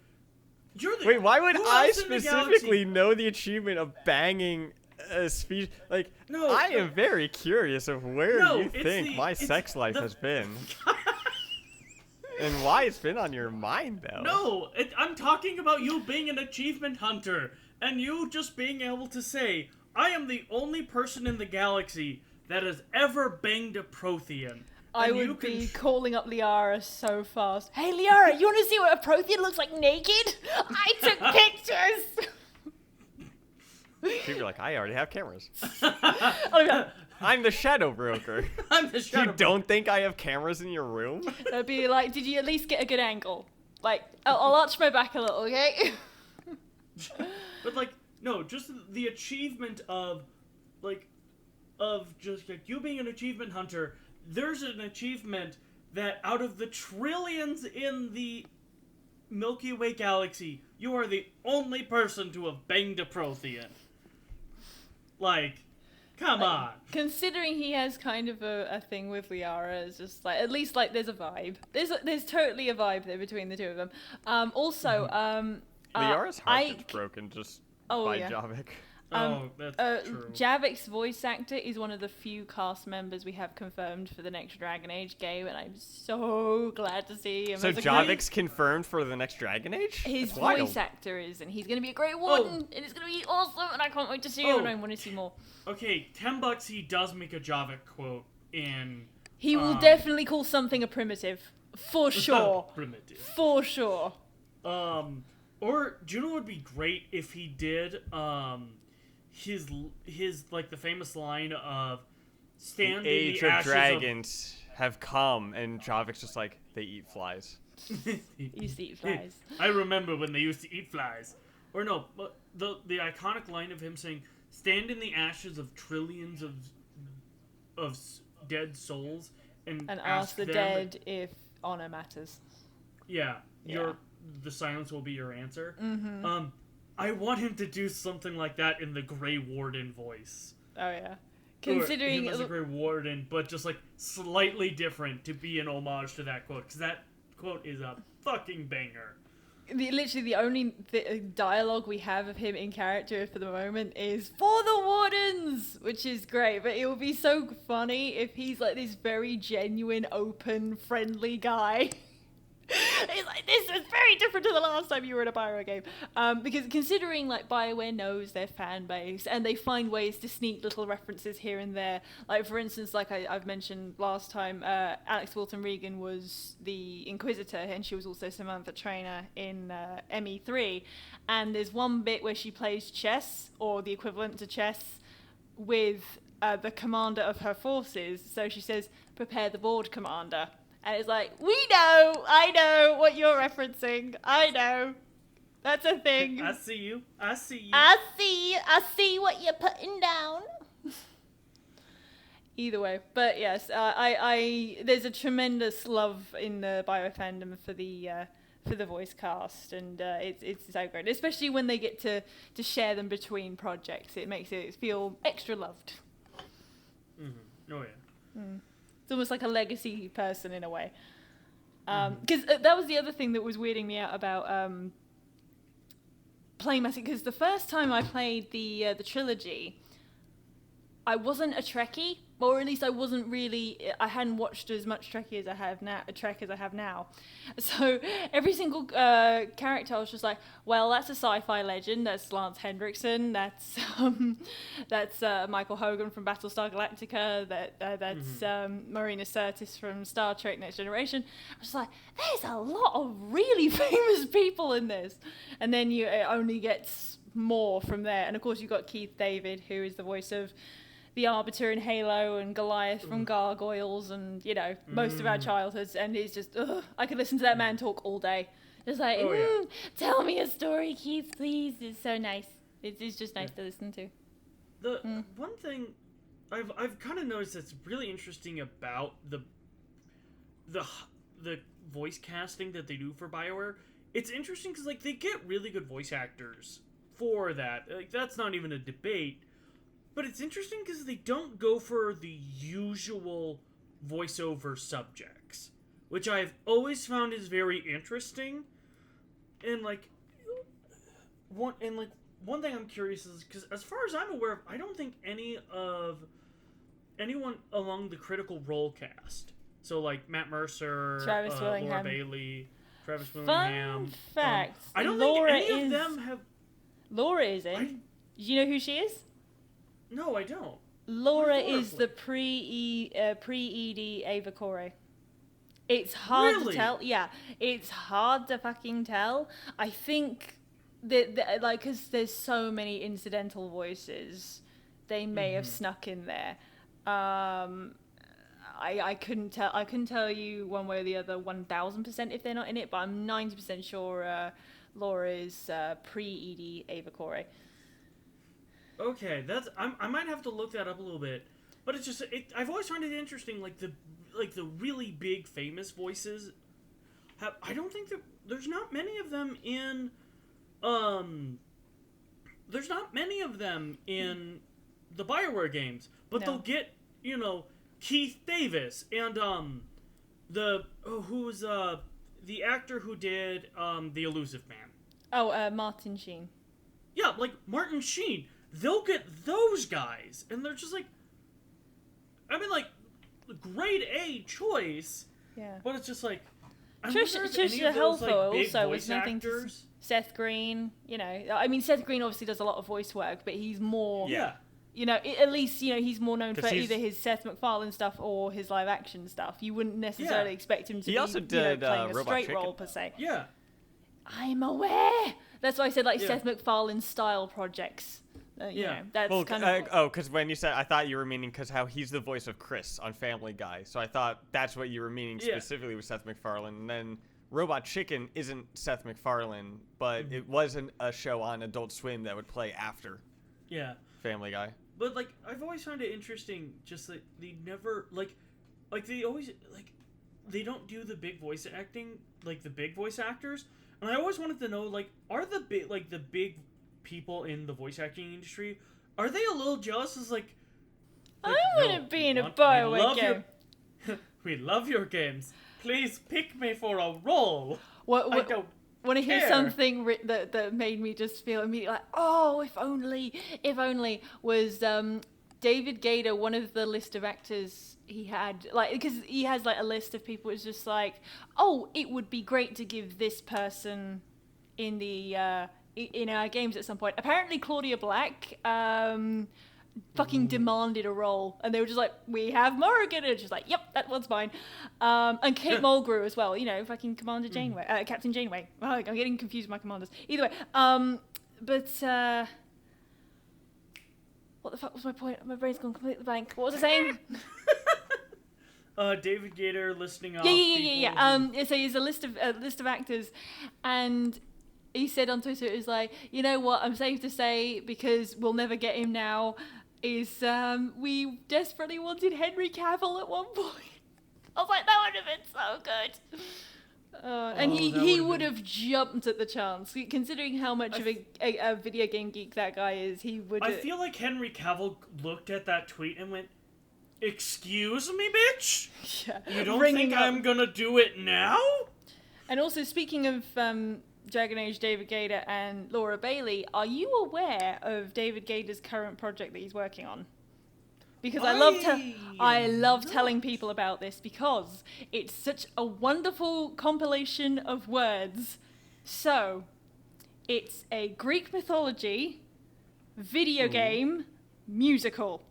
Speaker 4: you're the.
Speaker 3: Wait, why would
Speaker 4: who
Speaker 3: I
Speaker 4: else in the
Speaker 3: specifically
Speaker 4: galaxy-
Speaker 3: know the achievement of banging a species? Like,
Speaker 4: No,
Speaker 3: I am very curious of where
Speaker 4: No,
Speaker 3: you
Speaker 4: it's
Speaker 3: think
Speaker 4: the-
Speaker 3: my
Speaker 4: it's
Speaker 3: sex life
Speaker 4: the-
Speaker 3: has been. And why it's been on your mind, though.
Speaker 4: No, I'm talking about you being an achievement hunter and you just being able to say, "I am the only person in the galaxy that has ever banged a Prothean."
Speaker 5: I
Speaker 4: And you
Speaker 5: would
Speaker 4: can
Speaker 5: be calling up Liara so fast. Hey Liara, you want to see what a Prothean looks like naked? I took pictures!
Speaker 3: She'd be like, I already have cameras.
Speaker 5: Oh no.
Speaker 3: I'm the shadow broker.
Speaker 4: I'm the shadow.
Speaker 3: You don't think I have cameras in your room?
Speaker 5: They'd be like, did you at least get a good angle? Like, I'll arch my back a little, okay?
Speaker 4: But like, no, just the achievement of just like you being an achievement hunter. There's an achievement that out of the trillions in the Milky Way galaxy, you are the only person to have banged a Prothean. Like, come on.
Speaker 5: Considering he has kind of a thing with Liara, it's just like, at least like there's a vibe. There's totally a vibe there between the two of them.
Speaker 3: Liara's heart
Speaker 5: I
Speaker 3: gets broken just
Speaker 5: Oh,
Speaker 3: by
Speaker 5: yeah.
Speaker 3: Javik.
Speaker 4: That's true.
Speaker 5: Javik's voice actor is one of the few cast members we have confirmed for the next Dragon Age game, and I'm so glad to see him.
Speaker 3: So
Speaker 5: as a
Speaker 3: Javik's confirmed for the next Dragon Age?
Speaker 5: his
Speaker 3: That's wild.
Speaker 5: voice actor is, and he's going to be a great warden, and it's going to be awesome, and I can't wait to see him, and I want to see more.
Speaker 4: Okay, $10 he does make a Javik quote in...
Speaker 5: He will definitely call something a primitive, for sure.
Speaker 4: Primitive.
Speaker 5: For sure.
Speaker 4: Or, do you know what would be great if he did, his like, the famous line of, stand
Speaker 3: The
Speaker 4: in
Speaker 3: Age
Speaker 4: the
Speaker 3: of
Speaker 4: ashes
Speaker 3: Dragons have come, and Javik's just like, they eat flies.
Speaker 5: He used to eat flies.
Speaker 4: I remember when they used to eat flies. Or no, but the iconic line of him saying, stand in the ashes of trillions of dead souls and
Speaker 5: ask the
Speaker 4: them,
Speaker 5: dead if honor matters.
Speaker 4: Yeah,
Speaker 5: Yeah.
Speaker 4: the silence will be your answer. Mm-hmm. I want him to do something like that in the Grey Warden voice.
Speaker 5: Oh yeah.
Speaker 4: Or
Speaker 5: Considering
Speaker 4: him as a Grey Warden, but just like slightly different to be an homage to that quote, because that quote is a fucking banger.
Speaker 5: literally the only dialogue we have of him in character for the moment is "for the wardens," which is great. But it would be so funny if he's like this very genuine, open, friendly guy. It's like, this is very different to the last time you were in a BioWare game. Because considering like BioWare knows their fan base and they find ways to sneak little references here and there. Like for instance, like I've mentioned last time, Alex Walton Regan was the Inquisitor and she was also Samantha Trainer in ME3. And there's one bit where she plays chess, or the equivalent to chess, with the commander of her forces. So she says, "Prepare the board, Commander." And it's like, I know what you're referencing. I know. That's a thing.
Speaker 4: I see you.
Speaker 5: I see what you're putting down. Either way. But yes, there's a tremendous love in the BioWare fandom for the voice cast, and it's so great. Especially when they get to share them between projects. It makes it feel extra loved.
Speaker 4: Mm-hmm. Oh yeah.
Speaker 5: It's almost like a legacy person in a way. Because that was the other thing that was weirding me out about playing Mass Effect. Because the first time I played the trilogy, I wasn't a Trekkie, or at least I wasn't really. I hadn't watched as much Trek as I have now. So every single character, I was just like, well, that's a sci-fi legend. That's Lance Hendrickson. That's Michael Hogan from Battlestar Galactica. That's Marina Sirtis from Star Trek: Next Generation. I was like, there's a lot of really famous people in this, and then it only gets more from there. And of course, you've got Keith David, who is the voice of the Arbiter in Halo and Goliath from Gargoyles and, most of our childhoods. And it's just, I could listen to that man talk all day. Just like,
Speaker 4: Oh, yeah.
Speaker 5: tell me a story, Keith, please. It's so nice. It's just nice to listen to.
Speaker 4: The one thing I've kind of noticed that's really interesting about the voice casting that they do for BioWare. It's interesting because like they get really good voice actors for that. Like that's not even a debate. But it's interesting because they don't go for the usual voiceover subjects, which I've always found is very interesting. And one thing I'm curious is because as far as I'm aware of, I don't think anyone along the Critical Role cast. So like Matt Mercer,
Speaker 5: Travis
Speaker 4: Laura
Speaker 5: Willingham.
Speaker 4: Bailey, Travis Willingham.
Speaker 5: Fun fact.
Speaker 4: I don't
Speaker 5: Laura
Speaker 4: think any of them have.
Speaker 5: Laura is in. Do you know who she is?
Speaker 4: No, I don't.
Speaker 5: Laura
Speaker 4: What
Speaker 5: is the pre-ED Ava Corey. It's hard to tell. Yeah, it's hard to fucking tell. I think that like, because there's so many incidental voices, they may have snuck in there. I couldn't tell. I couldn't tell you one way or the other 1000% if they're not in it, but I'm 90% sure Laura is pre-ED Ava Corey.
Speaker 4: Okay, I might have to look that up a little bit, but it's just I've always found it interesting, like the really big famous voices. I don't think there's not many of them in the BioWare games, but they'll get Keith Davis and who was the actor who did the Elusive Man.
Speaker 5: Oh, Martin Sheen.
Speaker 4: Yeah, like Martin Sheen. They'll get those guys, and they're just like, I mean, like, grade A choice.
Speaker 5: Yeah.
Speaker 4: But it's just like,
Speaker 5: Trisha Helfer also was nothing to Seth Green. I mean, Seth Green obviously does a lot of voice work, but he's more.
Speaker 4: Yeah.
Speaker 5: At least he's more known for either his Seth MacFarlane stuff or his live action stuff. You wouldn't necessarily expect him to be
Speaker 3: also did,
Speaker 5: playing a
Speaker 3: Robot
Speaker 5: straight
Speaker 3: Chicken.
Speaker 5: role per se.
Speaker 4: Yeah.
Speaker 5: I'm aware. That's why I said Seth MacFarlane style projects. That's kind of.
Speaker 3: Because when you said, I thought you were meaning because how he's the voice of Chris on Family Guy, so I thought that's what you were meaning specifically with Seth MacFarlane. And then Robot Chicken isn't Seth MacFarlane, but it wasn't a show on Adult Swim that would play after Family Guy.
Speaker 4: But like, I've always found it interesting, just that they never they always they don't do the big voice acting like the big voice actors. And I always wanted to know, like, are the big people in the voice acting industry, are they a little jealous? As like
Speaker 5: I want to be in a BioWare game.
Speaker 4: We love your games. Please pick me for a role. I don't
Speaker 5: want to hear
Speaker 4: care.
Speaker 5: something that made me just feel immediately like, oh, if only was David Gator, one of the list of actors he had, like, because he has like a list of people. It's just like, oh, it would be great to give this person in the in our games at some point. Apparently, Claudia Black fucking demanded a role, and they were just like, we have Morrigan, and she's like, yep, that one's mine. And Kate Mulgrew as well, fucking Commander Janeway, Captain Janeway. Oh, I'm getting confused with my commanders. Either way, but what the fuck was my point? My brain's gone completely blank. What was I saying?
Speaker 4: David Gator listing off.
Speaker 5: Yeah. So he's a list of actors, and he said on Twitter, it was like, you know what, I'm safe to say, because we'll never get him now, is we desperately wanted Henry Cavill at one point. I was like, that would have been so good. And he would have jumped at the chance, considering how much of a video game geek that guy is. He would.
Speaker 4: I feel like Henry Cavill looked at that tweet and went, "Excuse me, bitch?
Speaker 5: Yeah.
Speaker 4: You don't think I'm gonna do it now?"
Speaker 5: And also, speaking of Dragon Age, David Gator and Laura Bailey, are you aware of David Gator's current project that he's working on? Because I love telling people about this, because it's such a wonderful compilation of words. So, it's a Greek mythology video game musical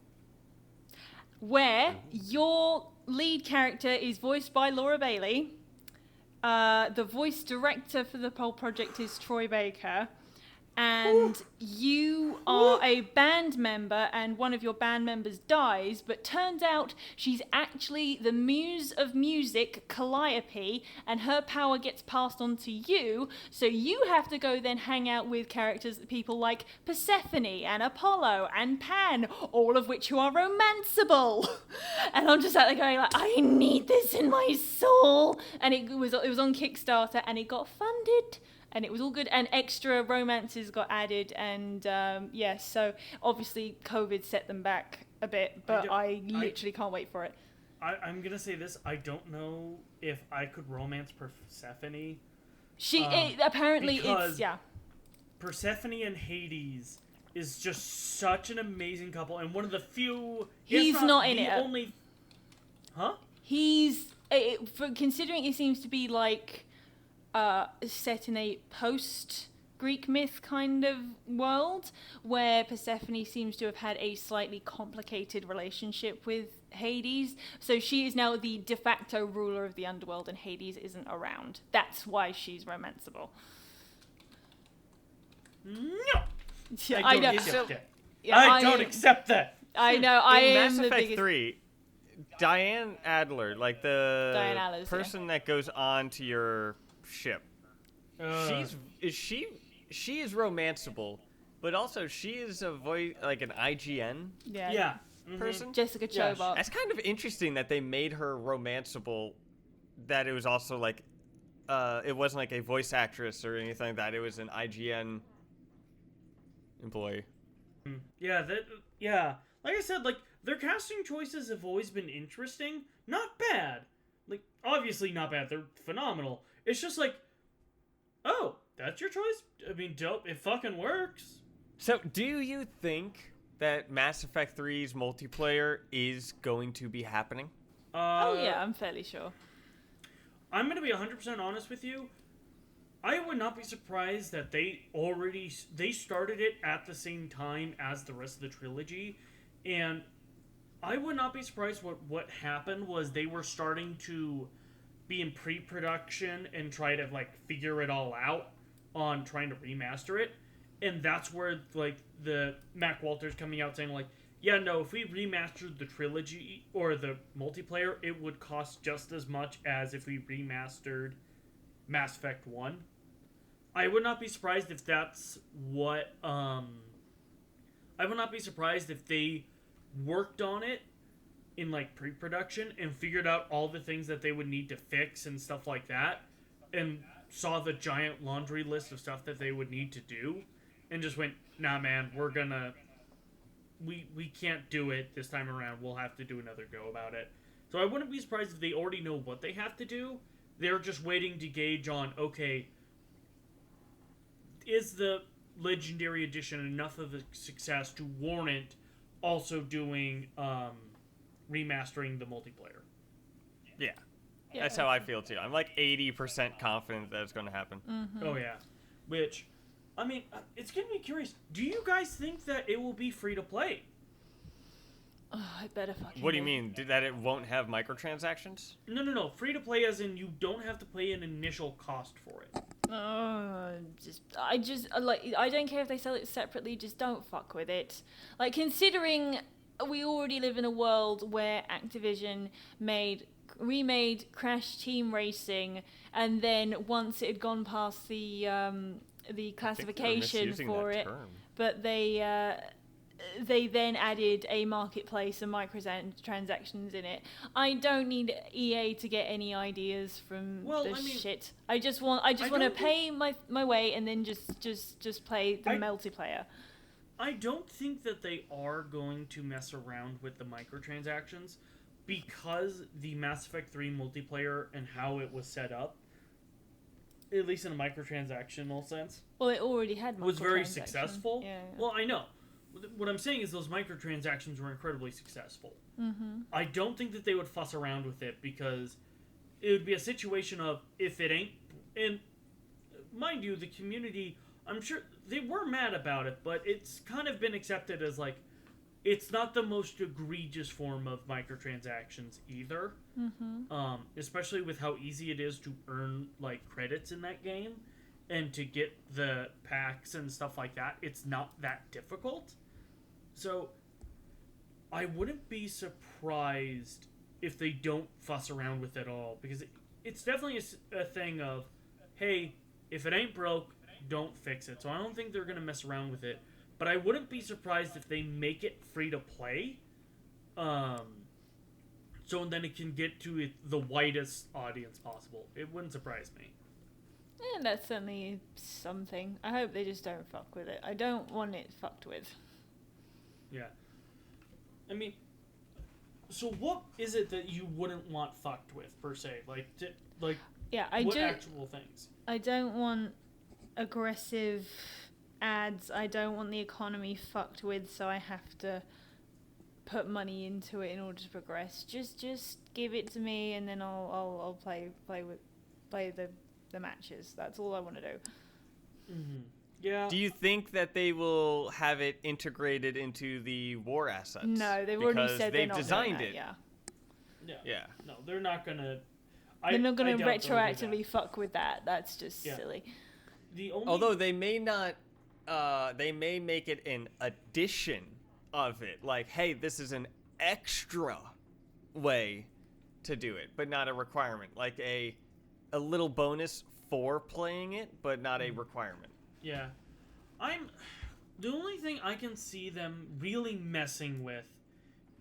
Speaker 5: where your lead character is voiced by Laura Bailey. The voice director for the whole project is Troy Baker. and you are a band member and one of your band members dies, but turns out she's actually the muse of music, Calliope, and her power gets passed on to you, so you have to go then hang out with people like Persephone and Apollo and Pan, all of which who are romanceable. And I'm just out there going like, I need this in my soul. And it was on Kickstarter and it got funded. And it was all good, and extra romances got added, and so obviously COVID set them back a bit, but I literally can't wait for it.
Speaker 4: I'm gonna say this, I don't know if I could romance Persephone.
Speaker 5: Apparently
Speaker 4: because
Speaker 5: it's, yeah.
Speaker 4: Persephone and Hades is just such an amazing couple, and one of the few...
Speaker 5: He's not in it.
Speaker 4: Only... Huh?
Speaker 5: He's, considering it seems to be like... set in a post-Greek myth kind of world, where Persephone seems to have had a slightly complicated relationship with Hades. So she is now the de facto ruler of the underworld, and Hades isn't around. That's why she's romanceable.
Speaker 4: No!
Speaker 5: Yeah,
Speaker 4: I
Speaker 5: know.
Speaker 4: don't accept that.
Speaker 5: Yeah,
Speaker 4: I don't accept that!
Speaker 5: I know, I
Speaker 3: in
Speaker 5: am
Speaker 3: Mass
Speaker 5: the
Speaker 3: Effect
Speaker 5: biggest...
Speaker 3: 3, Diane Adler, like the
Speaker 5: Diane Adler's,
Speaker 3: person that goes on to your ship, she is romanceable, but also she is a voice, like an IGN
Speaker 5: Yeah.
Speaker 3: person.
Speaker 5: Jessica
Speaker 4: Yeah,
Speaker 5: Chobot.
Speaker 3: That's kind of interesting that they made her romanceable, that it was also like, it wasn't like a voice actress or anything like that. It was an IGN employee.
Speaker 4: Yeah, like I said, like, their casting choices have always been interesting. Not bad. Like, obviously not bad. They're phenomenal. It's just like, oh, that's your choice? I mean, dope. It fucking works.
Speaker 3: So, do you think that Mass Effect 3's multiplayer is going to be happening?
Speaker 5: Oh yeah, I'm fairly sure.
Speaker 4: I'm going to be 100% honest with you. I would not be surprised that they started it at the same time as the rest of the trilogy, and I would not be surprised what happened was they were starting to be in pre-production and try to like figure it all out on trying to remaster it, and that's where like the Mac Walters coming out saying like, yeah, no, if we remastered the trilogy or the multiplayer, it would cost just as much as if we remastered Mass Effect 1. I would not be surprised if that's what I would not be surprised if they worked on it in like pre-production and figured out all the things that they would need to fix and stuff like that, and saw the giant laundry list of stuff that they would need to do and just went, nah man, we can't do it this time around. We'll have to do another go about it. So I wouldn't be surprised if they already know what they have to do. They're just waiting to gauge on, okay, is the Legendary Edition enough of a success to warrant also doing remastering the multiplayer?
Speaker 3: Yeah. That's how I feel too. I'm like 80% confident that it's going to happen.
Speaker 5: Mm-hmm.
Speaker 4: Oh yeah. Which, I mean, it's getting me curious. Do you guys think that it will be free to play?
Speaker 5: Oh, I better fucking.
Speaker 3: What do you mean? That it won't have microtransactions?
Speaker 4: No. Free to play as in you don't have to pay an initial cost for it.
Speaker 5: I don't care if they sell it separately, just don't fuck with it. Like, considering we already live in a world where Activision remade Crash Team Racing, and then once it had gone past the classification for it, but they then added a marketplace and microtransactions in it. I don't need EA to get any ideas from shit. I just want to pay my way and then just play the multiplayer.
Speaker 4: I don't think that they are going to mess around with the microtransactions, because the Mass Effect 3 multiplayer and how it was set up, at least in a microtransactional sense,
Speaker 5: well, it already had
Speaker 4: was very successful.
Speaker 5: Yeah.
Speaker 4: Well, I know. What I'm saying is those microtransactions were incredibly successful.
Speaker 5: Mm-hmm.
Speaker 4: I don't think that they would fuss around with it, because it would be a situation of, if it ain't... And mind you, the community, I'm sure they were mad about it, but it's kind of been accepted as like, it's not the most egregious form of microtransactions either.
Speaker 5: Mm-hmm.
Speaker 4: Especially with how easy it is to earn like credits in that game. and to get the packs and stuff like that, it's not that difficult. So I wouldn't be surprised if they don't fuss around with it all, because it's definitely a thing of, hey, if it ain't broke, don't fix it. So I don't think they're going to mess around with it. But I wouldn't be surprised if they make it free to play. So then it can get to the widest audience possible. It wouldn't surprise me.
Speaker 5: And that's certainly something. I hope they just don't fuck with it. I don't want it fucked with.
Speaker 4: Yeah. I mean, so what is it that you wouldn't want fucked with, per se? What actual things?
Speaker 5: I don't want aggressive ads. I don't want the economy fucked with, so I have to put money into it in order to progress. Just give it to me, and then I'll play the matches. That's all I want to do.
Speaker 4: Mm-hmm. Yeah.
Speaker 3: Do you think that they will have it integrated into the war assets?
Speaker 5: No, they've already said they're not
Speaker 3: designed
Speaker 5: doing
Speaker 3: it.
Speaker 5: that,
Speaker 3: Yeah.
Speaker 4: No, they're not gonna.
Speaker 5: They're not going to
Speaker 4: I doubt they'll do
Speaker 5: retroactively
Speaker 4: that.
Speaker 5: fuck with that. That's just silly.
Speaker 3: Although they may not, they may make it an addition of it. Like, hey, this is an extra way to do it, but not a requirement. Like a little bonus for playing it, but not a requirement.
Speaker 4: Yeah. The only thing I can see them really messing with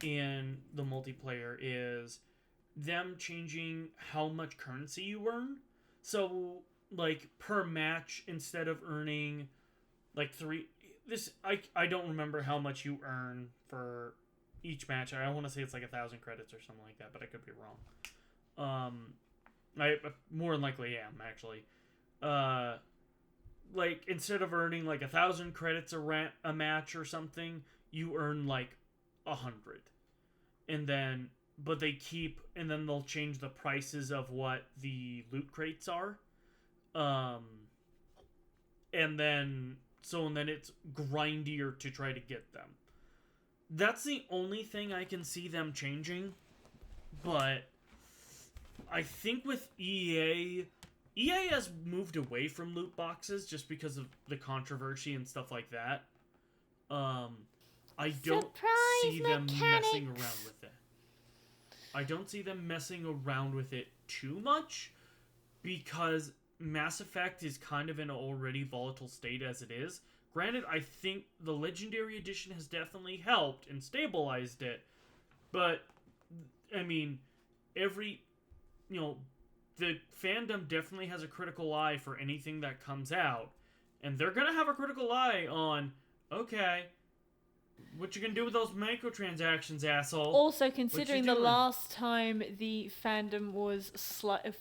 Speaker 4: in the multiplayer is them changing how much currency you earn. So, like, per match, instead of earning, like, I don't remember how much you earn for each match. I want to say it's like 1,000 credits or something like that, but I could be wrong. I more than likely am, actually. Like, instead of earning like 1,000 credits a match or something, you earn like 100. And then, but and then they'll change the prices of what the loot crates are. And then it's grindier to try to get them. That's the only thing I can see them changing. But I think with EA has moved away from loot boxes just because of the controversy and stuff like that. I don't see them messing around with it. I don't see them messing around with it too much because Mass Effect is kind of in an already volatile state as it is. Granted, I think the Legendary Edition has definitely helped and stabilized it. But, I mean, the fandom definitely has a critical eye for anything that comes out. And they're going to have a critical eye on, okay, what you gonna do with those microtransactions, asshole?
Speaker 5: Also, considering the last time the fandom was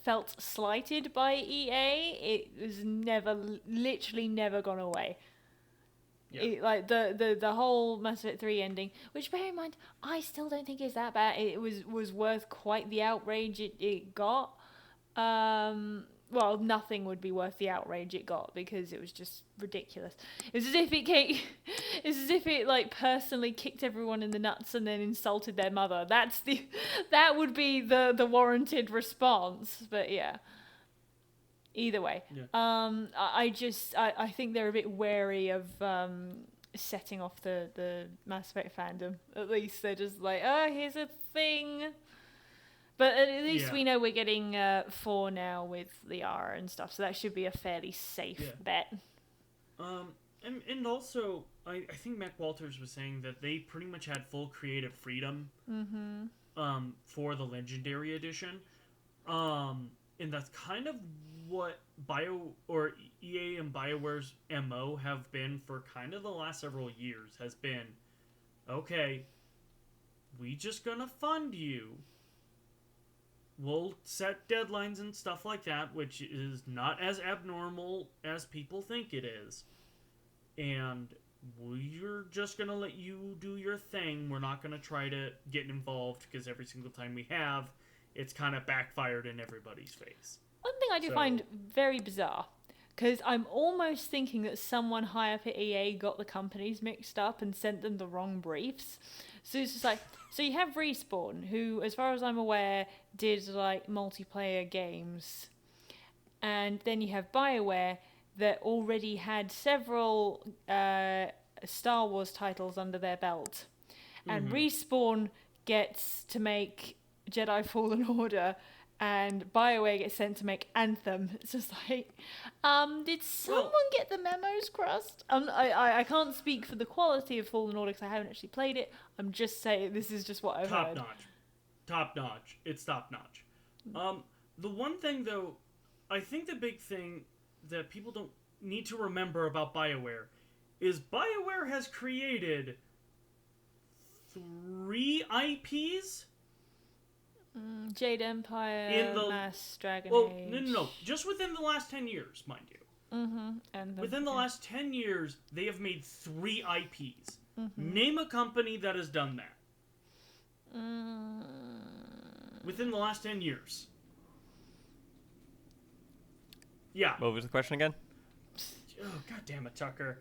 Speaker 5: felt slighted by EA, it was literally never gone away. Yeah. Like the whole Mass Effect 3 ending, which, bear in mind, I still don't think is that bad. It was worth quite the outrage it got. Well, nothing would be worth the outrage it got because it was just ridiculous. It was as if it like personally kicked everyone in the nuts and then insulted their mother. That would be the warranted response. But yeah. Either way, yeah. I think they're a bit wary of setting off the Mass Effect fandom. At least they're just like, oh, here's a thing. But at least we know we're getting 4 now with Liara and stuff, so that should be a fairly safe bet.
Speaker 4: And also, I think Mac Walters was saying that they pretty much had full creative freedom for the Legendary Edition. And that's kind of what EA and BioWare's MO have been for kind of the last several years, has been, okay, we just gonna fund you. We'll set deadlines and stuff like that, which is not as abnormal as people think it is. And we're just going to let you do your thing. We're not going to try to get involved because every single time we have, it's kind of backfired in everybody's face.
Speaker 5: One thing I do find very bizarre, because I'm almost thinking that someone high up at EA got the companies mixed up and sent them the wrong briefs. So it's just like, so you have Respawn, who, as far as I'm aware, did like multiplayer games. And then you have BioWare that already had several Star Wars titles under their belt. And Respawn gets to make Jedi Fallen Order, and BioWare gets sent to make Anthem. It's just like, did someone get the memos crossed? I can't speak for the quality of Fallen Order because I haven't actually played it. I'm just saying this is just what I've heard.
Speaker 4: Top notch. It's top notch. The one thing though, I think the big thing that people don't need to remember about BioWare is BioWare has created 3 IPs.
Speaker 5: Jade Empire,
Speaker 4: In the-
Speaker 5: Mass Dragon Age.
Speaker 4: No. Just within the last 10 years, mind you.
Speaker 5: And
Speaker 4: Within the last 10 years, they have made 3 IPs. Name a company that has done that. Within the last 10 years. Yeah.
Speaker 3: What was the question again?
Speaker 4: Oh, God damn it, Tucker.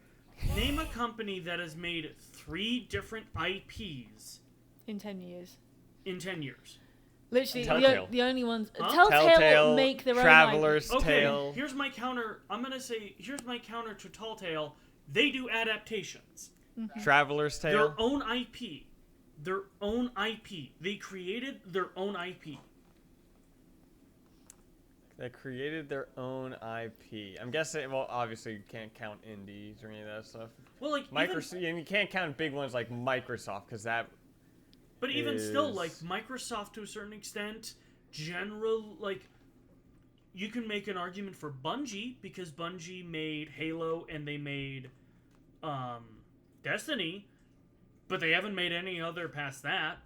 Speaker 4: Name a company that has made 3 different IPs
Speaker 5: in 10 years.
Speaker 4: in 10 years.
Speaker 5: Literally,
Speaker 3: Telltale.
Speaker 5: the only ones.
Speaker 4: Huh?
Speaker 5: Telltale make their
Speaker 3: Traveler's
Speaker 5: own IP.
Speaker 4: Okay,
Speaker 3: Tale.
Speaker 4: here's my counter. I'm going to say, here's my counter to Telltale. They do adaptations.
Speaker 3: Traveler's Tale.
Speaker 4: Their own IP. Their own IP. They created their own IP.
Speaker 3: They created their own IP. I'm guessing. Well, obviously you can't count indies or any of that stuff.
Speaker 4: Well, like
Speaker 3: Microsoft. And you can't count big ones like Microsoft because that.
Speaker 4: But even still,
Speaker 3: is-
Speaker 4: like Microsoft to a certain extent, you can make an argument for Bungie because Bungie made Halo and they made Destiny, but they haven't made any other past that.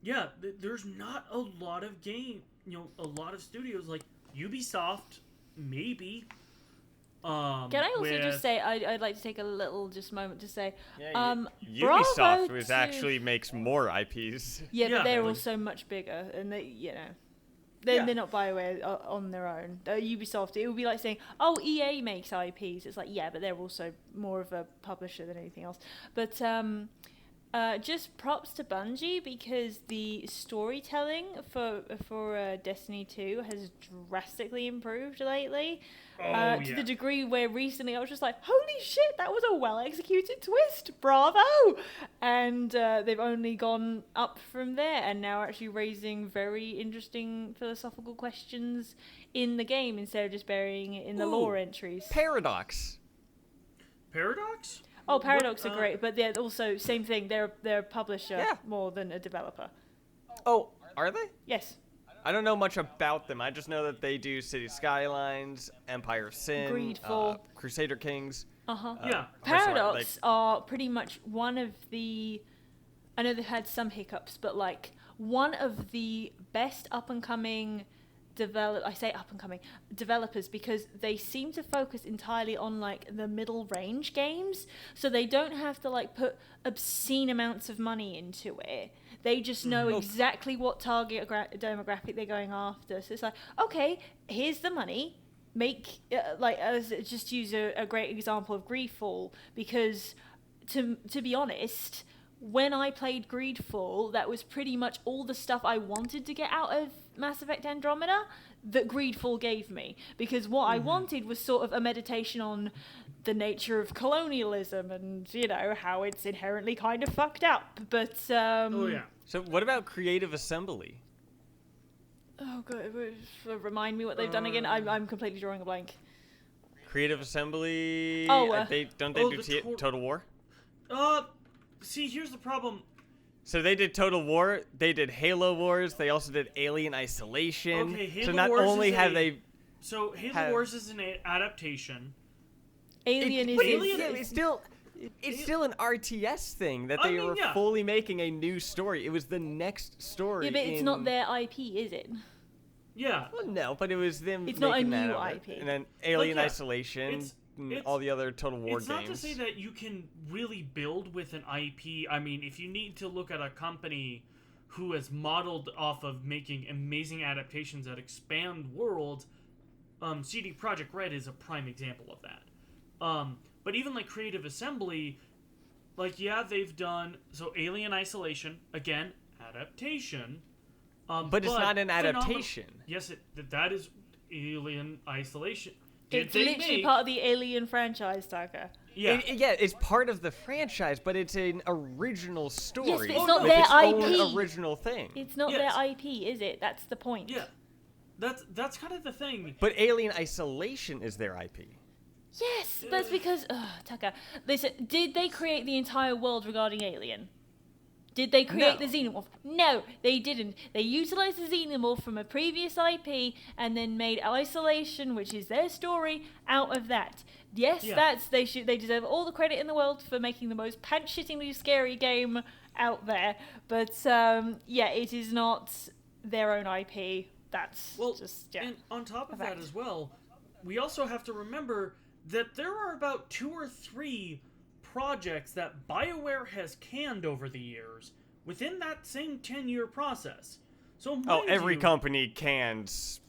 Speaker 4: Yeah, there's not a lot of a lot of studios like Ubisoft, maybe.
Speaker 5: Can I also just say, I'd like to take a little moment to say,
Speaker 3: Ubisoft
Speaker 5: bravo
Speaker 3: was
Speaker 5: to-
Speaker 3: actually makes more IPs.
Speaker 5: Yeah,
Speaker 4: Yeah,
Speaker 5: but they're
Speaker 4: like-
Speaker 5: also much bigger, and they're not BioWare on their own. Ubisoft, it would be like saying, oh, EA makes IPs. It's like, yeah, but they're also more of a publisher than anything else. But just props to Bungie because the storytelling for Destiny 2 has drastically improved lately. To the degree where recently I was just like, holy shit, that was a well-executed twist, bravo! And they've only gone up from there and now actually raising very interesting philosophical questions in the game instead of just burying it in the lore entries.
Speaker 3: Paradox.
Speaker 4: Paradox?
Speaker 5: Oh, Paradox
Speaker 4: What,
Speaker 5: are great, but they're also, same thing, they're a publisher
Speaker 3: Yeah.
Speaker 5: more than a developer.
Speaker 3: Oh, are they?
Speaker 5: Yes.
Speaker 3: I don't know much about them. I just know that they do City Skylines, Empire of Sin,
Speaker 5: Greedfall.
Speaker 3: Crusader Kings.
Speaker 4: Yeah.
Speaker 5: Paradox are pretty much one of the... I know they've had some hiccups, but like one of the best up-and-coming developers because they seem to focus entirely on like the middle range games, so they don't have to like put obscene amounts of money into it. They just know exactly what target demographic they're going after. So it's like, okay, here's the money. Make just use a great example of Greedfall because to be honest, when I played Greedfall, that was pretty much all the stuff I wanted to get out of Mass Effect Andromeda that Greedfall gave me. Because what I wanted was sort of a meditation on the nature of colonialism and, how it's inherently kind of fucked up. But,
Speaker 3: So what about Creative Assembly?
Speaker 5: Oh, God, remind me what they've done again. I'm completely drawing a blank.
Speaker 3: Creative Assembly.
Speaker 5: Oh,
Speaker 3: they do Total War?
Speaker 4: See, here's the problem.
Speaker 3: So they did Total War. They did Halo Wars. They also did Alien Isolation.
Speaker 4: Okay, Halo
Speaker 3: so not
Speaker 4: Wars
Speaker 3: only
Speaker 4: is
Speaker 3: have they.
Speaker 4: So Halo Wars is an adaptation.
Speaker 5: Alien
Speaker 3: It's still an RTS thing that they were fully making a new story. It was the next story.
Speaker 5: Yeah, but it's not their IP, is it?
Speaker 4: Yeah.
Speaker 3: Well, no, but it was them.
Speaker 5: It's not a
Speaker 3: making that
Speaker 5: new
Speaker 3: of it.
Speaker 5: IP.
Speaker 3: And then Alien
Speaker 4: Like, yeah,
Speaker 3: Isolation, and all the other Total War
Speaker 4: It's
Speaker 3: games.
Speaker 4: not to say that you can really build with an IP. I mean, if you need to look at a company who has modeled off of making amazing adaptations that expand worlds, CD Projekt Red is a prime example of that. But even like Creative Assembly, they've done Alien Isolation again, adaptation.
Speaker 3: But it's not an adaptation.
Speaker 4: Yes, that is. Alien Isolation.
Speaker 5: It's literally part of the Alien franchise, Tucker.
Speaker 4: Yeah.
Speaker 3: It's part of the franchise, but it's an original story.
Speaker 5: Yes, but it's
Speaker 3: with
Speaker 5: not
Speaker 3: its
Speaker 5: their
Speaker 3: own
Speaker 5: IP.
Speaker 3: original thing.
Speaker 5: It's not
Speaker 4: Yes.
Speaker 5: their IP, is it? That's the point.
Speaker 4: Yeah. That's kind of the thing.
Speaker 3: But Alien Isolation is their IP.
Speaker 5: Yes, that's because... Tucker, listen, did they create the entire world regarding Alien? Did they create
Speaker 3: No.
Speaker 5: the Xenomorph? No, they didn't. They utilized the Xenomorph from a previous IP and then made Isolation, which is their story, out of that. Yes,
Speaker 4: Yeah.
Speaker 5: they deserve all the credit in the world for making the most pants-shittingly scary game out there. But it is not their own IP. That's
Speaker 4: And on top of that
Speaker 5: fact.
Speaker 4: as well, we also have to remember that there are about 2 or 3 projects that BioWare has canned over the years within that same 10-year process. So
Speaker 3: Every company cans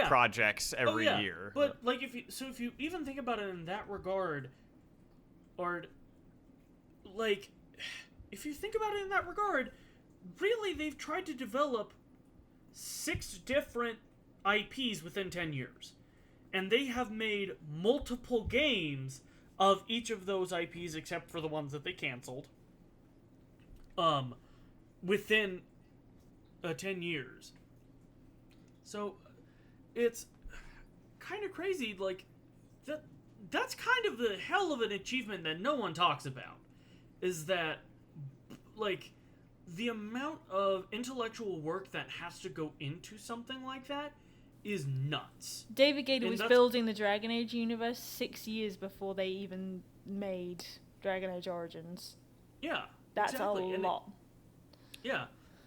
Speaker 3: projects every year.
Speaker 4: But like if you even think about it in that regard, or like if you think about it in that regard, really they've tried to develop 6 different IPs within 10 years. And they have made multiple games of each of those IPs, except for the ones that they canceled, within 10 years. So, it's kind of crazy, like, that's kind of the hell of an achievement that no one talks about, is that, like, the amount of intellectual work that has to go into something like that is nuts.
Speaker 5: David Gator
Speaker 4: And
Speaker 5: was
Speaker 4: that's-
Speaker 5: building the Dragon Age universe 6 years before they even made Dragon Age Origins.
Speaker 4: Yeah,
Speaker 5: That's
Speaker 4: exactly.
Speaker 5: a lot.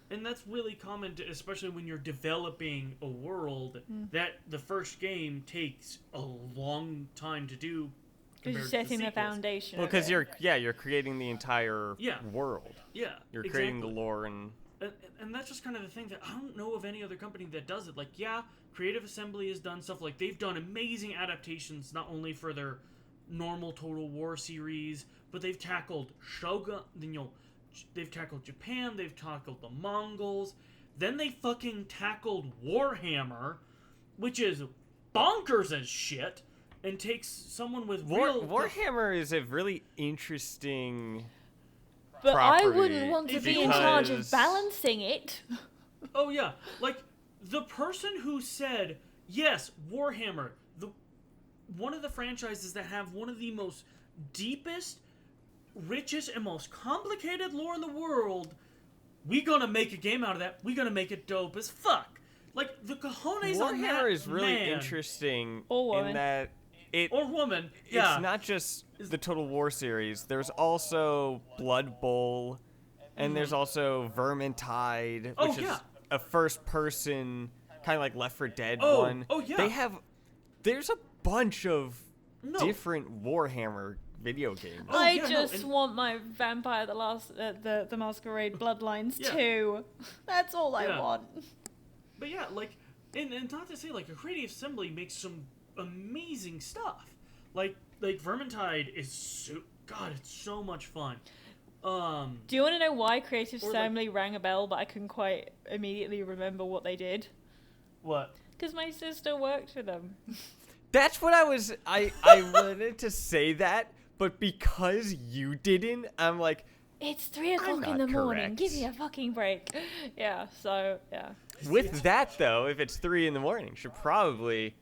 Speaker 4: And that's really common, especially when you're developing a world, that the first game takes a long time to do.
Speaker 5: Because you're
Speaker 4: compared to
Speaker 5: setting the
Speaker 4: sequels.
Speaker 5: foundation.
Speaker 3: Well,
Speaker 5: of
Speaker 3: because
Speaker 5: it.
Speaker 3: you're creating the entire world.
Speaker 4: Yeah,
Speaker 3: You're creating the
Speaker 4: exactly.
Speaker 3: lore and...
Speaker 4: And that's just kind of the thing that I don't know of any other company that does it. Like, Creative Assembly has done stuff like they've done amazing adaptations, not only for their normal Total War series, but they've tackled Shogun, they've tackled Japan, they've tackled the Mongols, then they fucking tackled Warhammer, which is bonkers as shit, and takes someone with
Speaker 3: Warhammer is a really interesting...
Speaker 5: But I
Speaker 3: property
Speaker 5: wouldn't want to be in charge of
Speaker 3: because-
Speaker 5: balancing it.
Speaker 4: Oh yeah, like the person who said yes, Warhammer, one of the franchises that have one of the most deepest, richest, and most complicated lore in the world. We gonna make a game out of that. We gonna make it dope as fuck. Like the cojones on that
Speaker 3: Warhammer is really
Speaker 4: man.
Speaker 3: interesting
Speaker 5: Or woman.
Speaker 3: in that
Speaker 4: Or woman. Yeah.
Speaker 3: it's not just the Total War series. There's also Blood Bowl, and there's also Vermintide,
Speaker 4: Oh,
Speaker 3: which is
Speaker 4: yeah.
Speaker 3: a first-person kind of like Left 4 Dead
Speaker 4: Oh,
Speaker 3: one.
Speaker 4: oh, yeah.
Speaker 3: There's a bunch of
Speaker 4: No.
Speaker 3: different Warhammer video games.
Speaker 4: Oh,
Speaker 5: I
Speaker 4: yeah, no,
Speaker 5: just
Speaker 4: and-
Speaker 5: want my Vampire the Masquerade Bloodlines
Speaker 4: Yeah.
Speaker 5: 2. That's all I
Speaker 4: Yeah.
Speaker 5: want.
Speaker 4: But yeah, like, and not to say, like, a Creative Assembly makes some amazing stuff. Like Vermintide is it's so much fun.
Speaker 5: Do you want to know why Creative
Speaker 4: Or, like-
Speaker 5: Assembly rang a bell, but I couldn't quite immediately remember what they did?
Speaker 4: What?
Speaker 5: Because my sister worked for them.
Speaker 3: That's what I wanted to say that, but because you didn't, I'm like,
Speaker 5: It's 3 o'clock in
Speaker 3: not
Speaker 5: the morning.
Speaker 3: correct.
Speaker 5: Give me a fucking break. Yeah, so, yeah.
Speaker 3: with that though, if it's 3 in the morning, should probably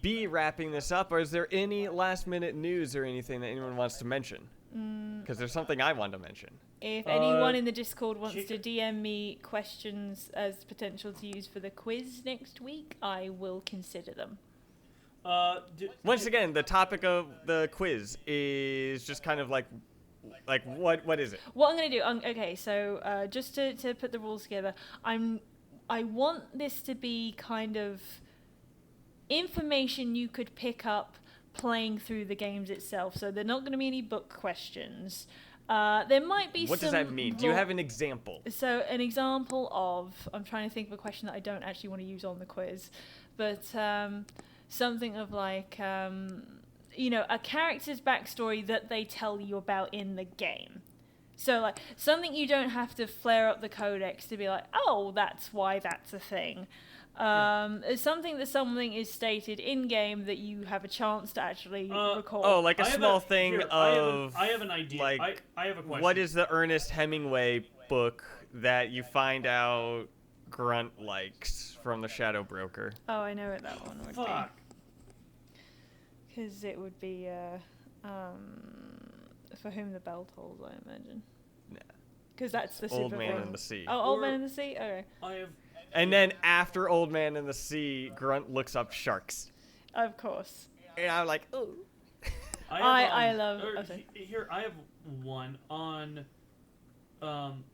Speaker 3: be wrapping this up. Or is there any last minute news or anything that anyone wants to mention? Because there's something I want to mention.
Speaker 5: If anyone in the Discord wants
Speaker 4: kick
Speaker 5: to
Speaker 4: it.
Speaker 5: DM me questions as potential to use for the quiz next week, I will consider them.
Speaker 3: Once again, the topic of the quiz is just kind of like what is it?
Speaker 5: What I'm going to do, okay, so just to put the rules together, I want this to be kind of information you could pick up playing through the games itself. So they're not going to be any book questions. There might be
Speaker 3: What
Speaker 5: some...
Speaker 3: does that mean? Do you have an example?
Speaker 5: So an example of... I'm trying to think of a question that I don't actually want to use on the quiz. But something of like... a character's backstory that they tell you about in the game. So, like, something you don't have to flare up the codex to be like, oh, that's why that's a thing. It's something is stated in game that you have a chance to actually record.
Speaker 3: Oh, like a small thing
Speaker 4: here,
Speaker 3: of...
Speaker 4: I have an idea.
Speaker 3: Like,
Speaker 4: I have a question.
Speaker 3: what is the Ernest Hemingway book that you find out Grunt likes from the Shadow Broker?
Speaker 5: Oh, I know what that one would
Speaker 4: Fuck.
Speaker 5: be. Because it would be, For Whom the Bell Tolls, I imagine.
Speaker 3: Nah.
Speaker 5: Because that's the
Speaker 3: Old
Speaker 5: super
Speaker 3: Man
Speaker 5: thing.
Speaker 3: in the Sea.
Speaker 5: Oh, Old Man in the Sea? Okay.
Speaker 4: I have.
Speaker 3: And then after Old Man in the Sea, Grunt looks up sharks.
Speaker 5: Of course.
Speaker 3: And I'm like, oh.
Speaker 5: I love...
Speaker 4: Here, I have one on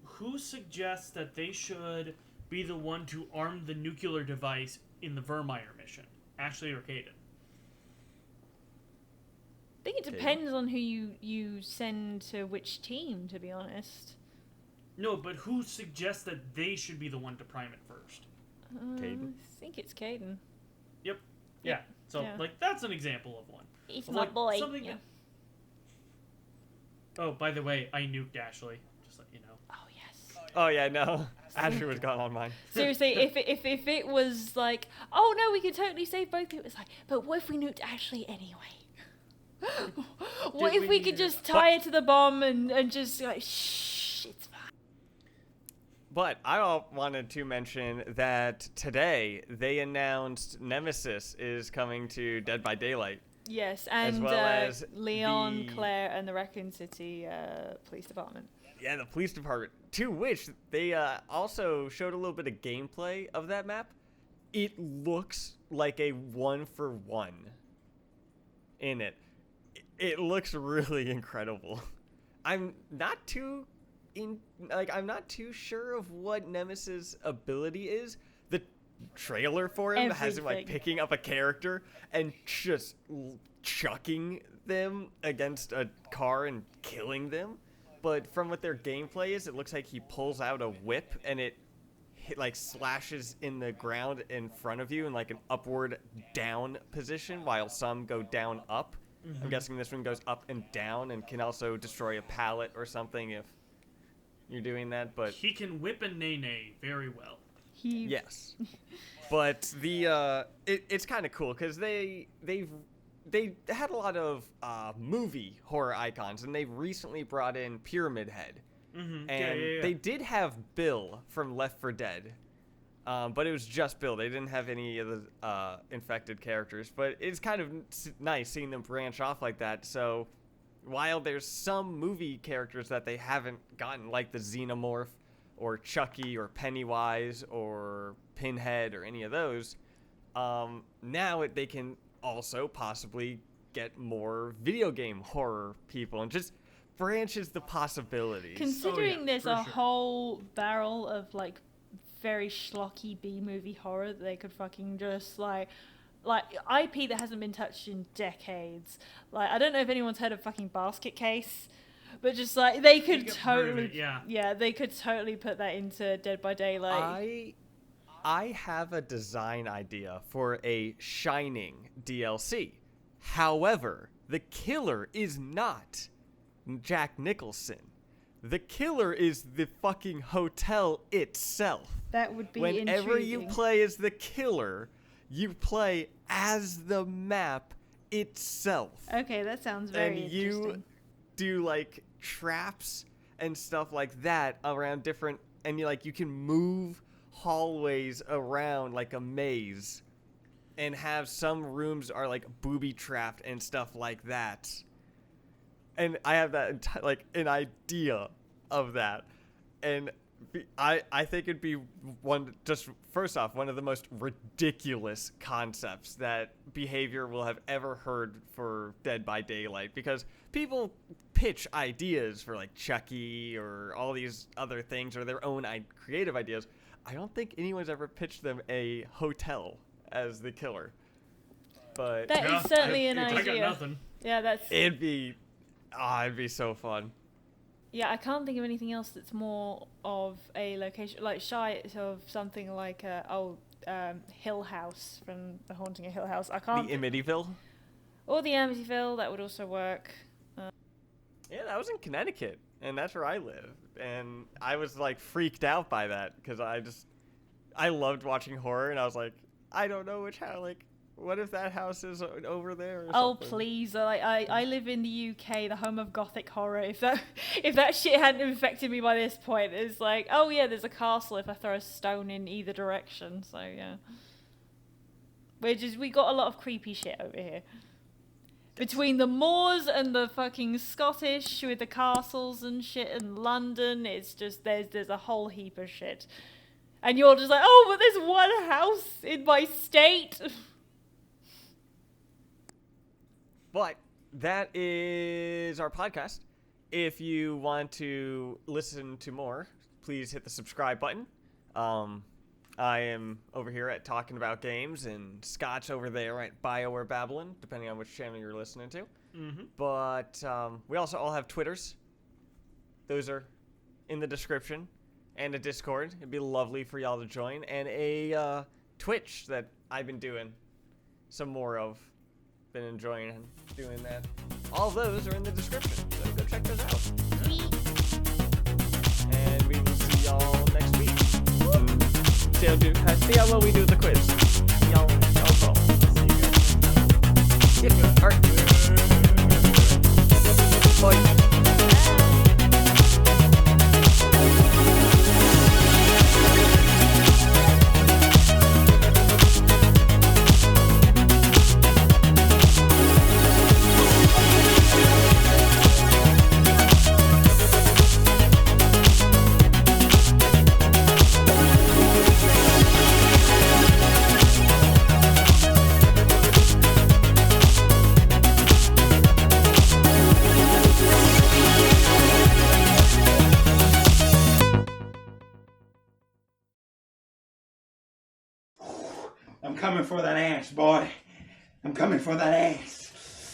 Speaker 4: who suggests that they should be the one to arm the nuclear device in the Vermeer mission? Ashley or Caden?
Speaker 5: I think it depends on who you send to which team, to be honest.
Speaker 4: No, but who suggests that they should be the one to prime it first?
Speaker 3: Caden?
Speaker 5: I think it's Caden.
Speaker 4: Yep. Yeah. So,
Speaker 5: Yeah.
Speaker 4: like, that's an example of one.
Speaker 5: He's
Speaker 4: Of,
Speaker 5: my
Speaker 4: like,
Speaker 5: boy.
Speaker 4: something
Speaker 5: Yeah.
Speaker 4: Oh, by the way, I nuked Ashley. Just let you know.
Speaker 5: Oh, yes.
Speaker 3: Oh, yeah, no. Ashley was gone on mine.
Speaker 5: Seriously, if it was like, oh no, we could totally save both of you, it's like, but what if we nuked Ashley anyway? What
Speaker 4: Did
Speaker 5: if
Speaker 4: we
Speaker 5: we could
Speaker 4: need it?
Speaker 5: just tie her to the bomb and just like, shh, it's fine.
Speaker 3: But I wanted to mention that today they announced Nemesis is coming to Dead by Daylight.
Speaker 5: Yes, and
Speaker 3: well as
Speaker 5: Leon,
Speaker 3: the-
Speaker 5: Claire, and the Raccoon City Police Department.
Speaker 3: Yeah, the police department. To which they also showed a little bit of gameplay of that map. It looks like a 1-for-1 in it. It looks really incredible. I'm not too sure of what Nemesis' ability is. The trailer for him has him like
Speaker 5: Everything.
Speaker 3: picking up a character and just chucking them against a car and killing them. But from what their gameplay is, it looks like he pulls out a whip and it like slashes in the ground in front of you in like an upward down position, while some go down up. I'm guessing this one goes up and down and can also destroy a pallet or something if you're doing that. But
Speaker 4: He can whip a nay very well.
Speaker 3: yes, but it's kind of cool because they had a lot of movie horror icons, and they've recently brought in Pyramid Head, and they did have Bill from Left 4 Dead, but it was just Bill. They didn't have any of the infected characters, but it's kind of nice seeing them branch off like that. So while there's some movie characters that they haven't gotten, like the Xenomorph or Chucky or Pennywise or Pinhead or any of those, now they can also possibly get more video game horror people and just branches the possibilities.
Speaker 5: Considering there's
Speaker 4: for
Speaker 5: a
Speaker 4: sure.
Speaker 5: whole barrel of like very schlocky B-movie horror that they could fucking just like IP that hasn't been touched in decades. Like, I don't know if anyone's heard of fucking Basket Case, but just like they could
Speaker 4: think I've heard of
Speaker 5: totally,
Speaker 4: it, yeah.
Speaker 5: they could totally put that into Dead by Daylight.
Speaker 3: I have a design idea for a Shining DLC. However, the killer is not Jack Nicholson. The killer is the fucking hotel itself.
Speaker 5: That would be
Speaker 3: Whenever you
Speaker 5: intriguing.
Speaker 3: play as the killer, you play as the map itself.
Speaker 5: Okay, that sounds very
Speaker 3: And you
Speaker 5: interesting.
Speaker 3: do like traps and stuff like that around different, and you can move hallways around like a maze, and have some rooms are like booby trapped and stuff like that. And I have that like an idea of that, and I think it'd be first off one of the most ridiculous concepts that Behavior will have ever heard for Dead by Daylight, because people pitch ideas for like Chucky or all these other things or their own creative ideas. I don't think anyone's ever pitched them a hotel as the killer. But
Speaker 5: That is certainly an
Speaker 4: I got
Speaker 5: idea.
Speaker 4: nothing.
Speaker 5: Yeah, that's...
Speaker 3: it'd be so fun.
Speaker 5: Yeah, I can't think of anything else that's more of a location, like shy of something like Hill House from The Haunting of Hill House. I can't.
Speaker 3: The Amityville?
Speaker 5: Or the Amityville, that would also work.
Speaker 3: Yeah, that was in Connecticut, and that's where I live. And I was like freaked out by that because I loved watching horror, and I was like, I don't know which house. Like, what if that house is over there? Or
Speaker 5: Oh
Speaker 3: something?
Speaker 5: please! I live in the UK, the home of gothic horror. If that shit hadn't infected me by this point, it's like, oh yeah, there's a castle if I throw a stone in either direction. So yeah, we got a lot of creepy shit over here. Between the moors and the fucking Scottish with the castles and shit in London, it's just there's a whole heap of shit. And you're just like, oh, but there's one house in my state.
Speaker 3: But that is our podcast. If you want to listen to more, please hit the subscribe button. I am over here at Talking About Games, and Scott's over there at BioWare Babbling, depending on which channel you're listening to.
Speaker 4: Mm-hmm.
Speaker 3: But we also all have Twitters. Those are in the description. And a Discord. It'd be lovely for y'all to join. And a Twitch that I've been doing some more of. Been enjoying doing that. All those are in the description, so go check those out. And we will see y'all next week. See how well we do with the quiz. Y'all call. See you guys. Alright. Bye.
Speaker 2: I'm coming for that ass, boy. I'm coming for that ass.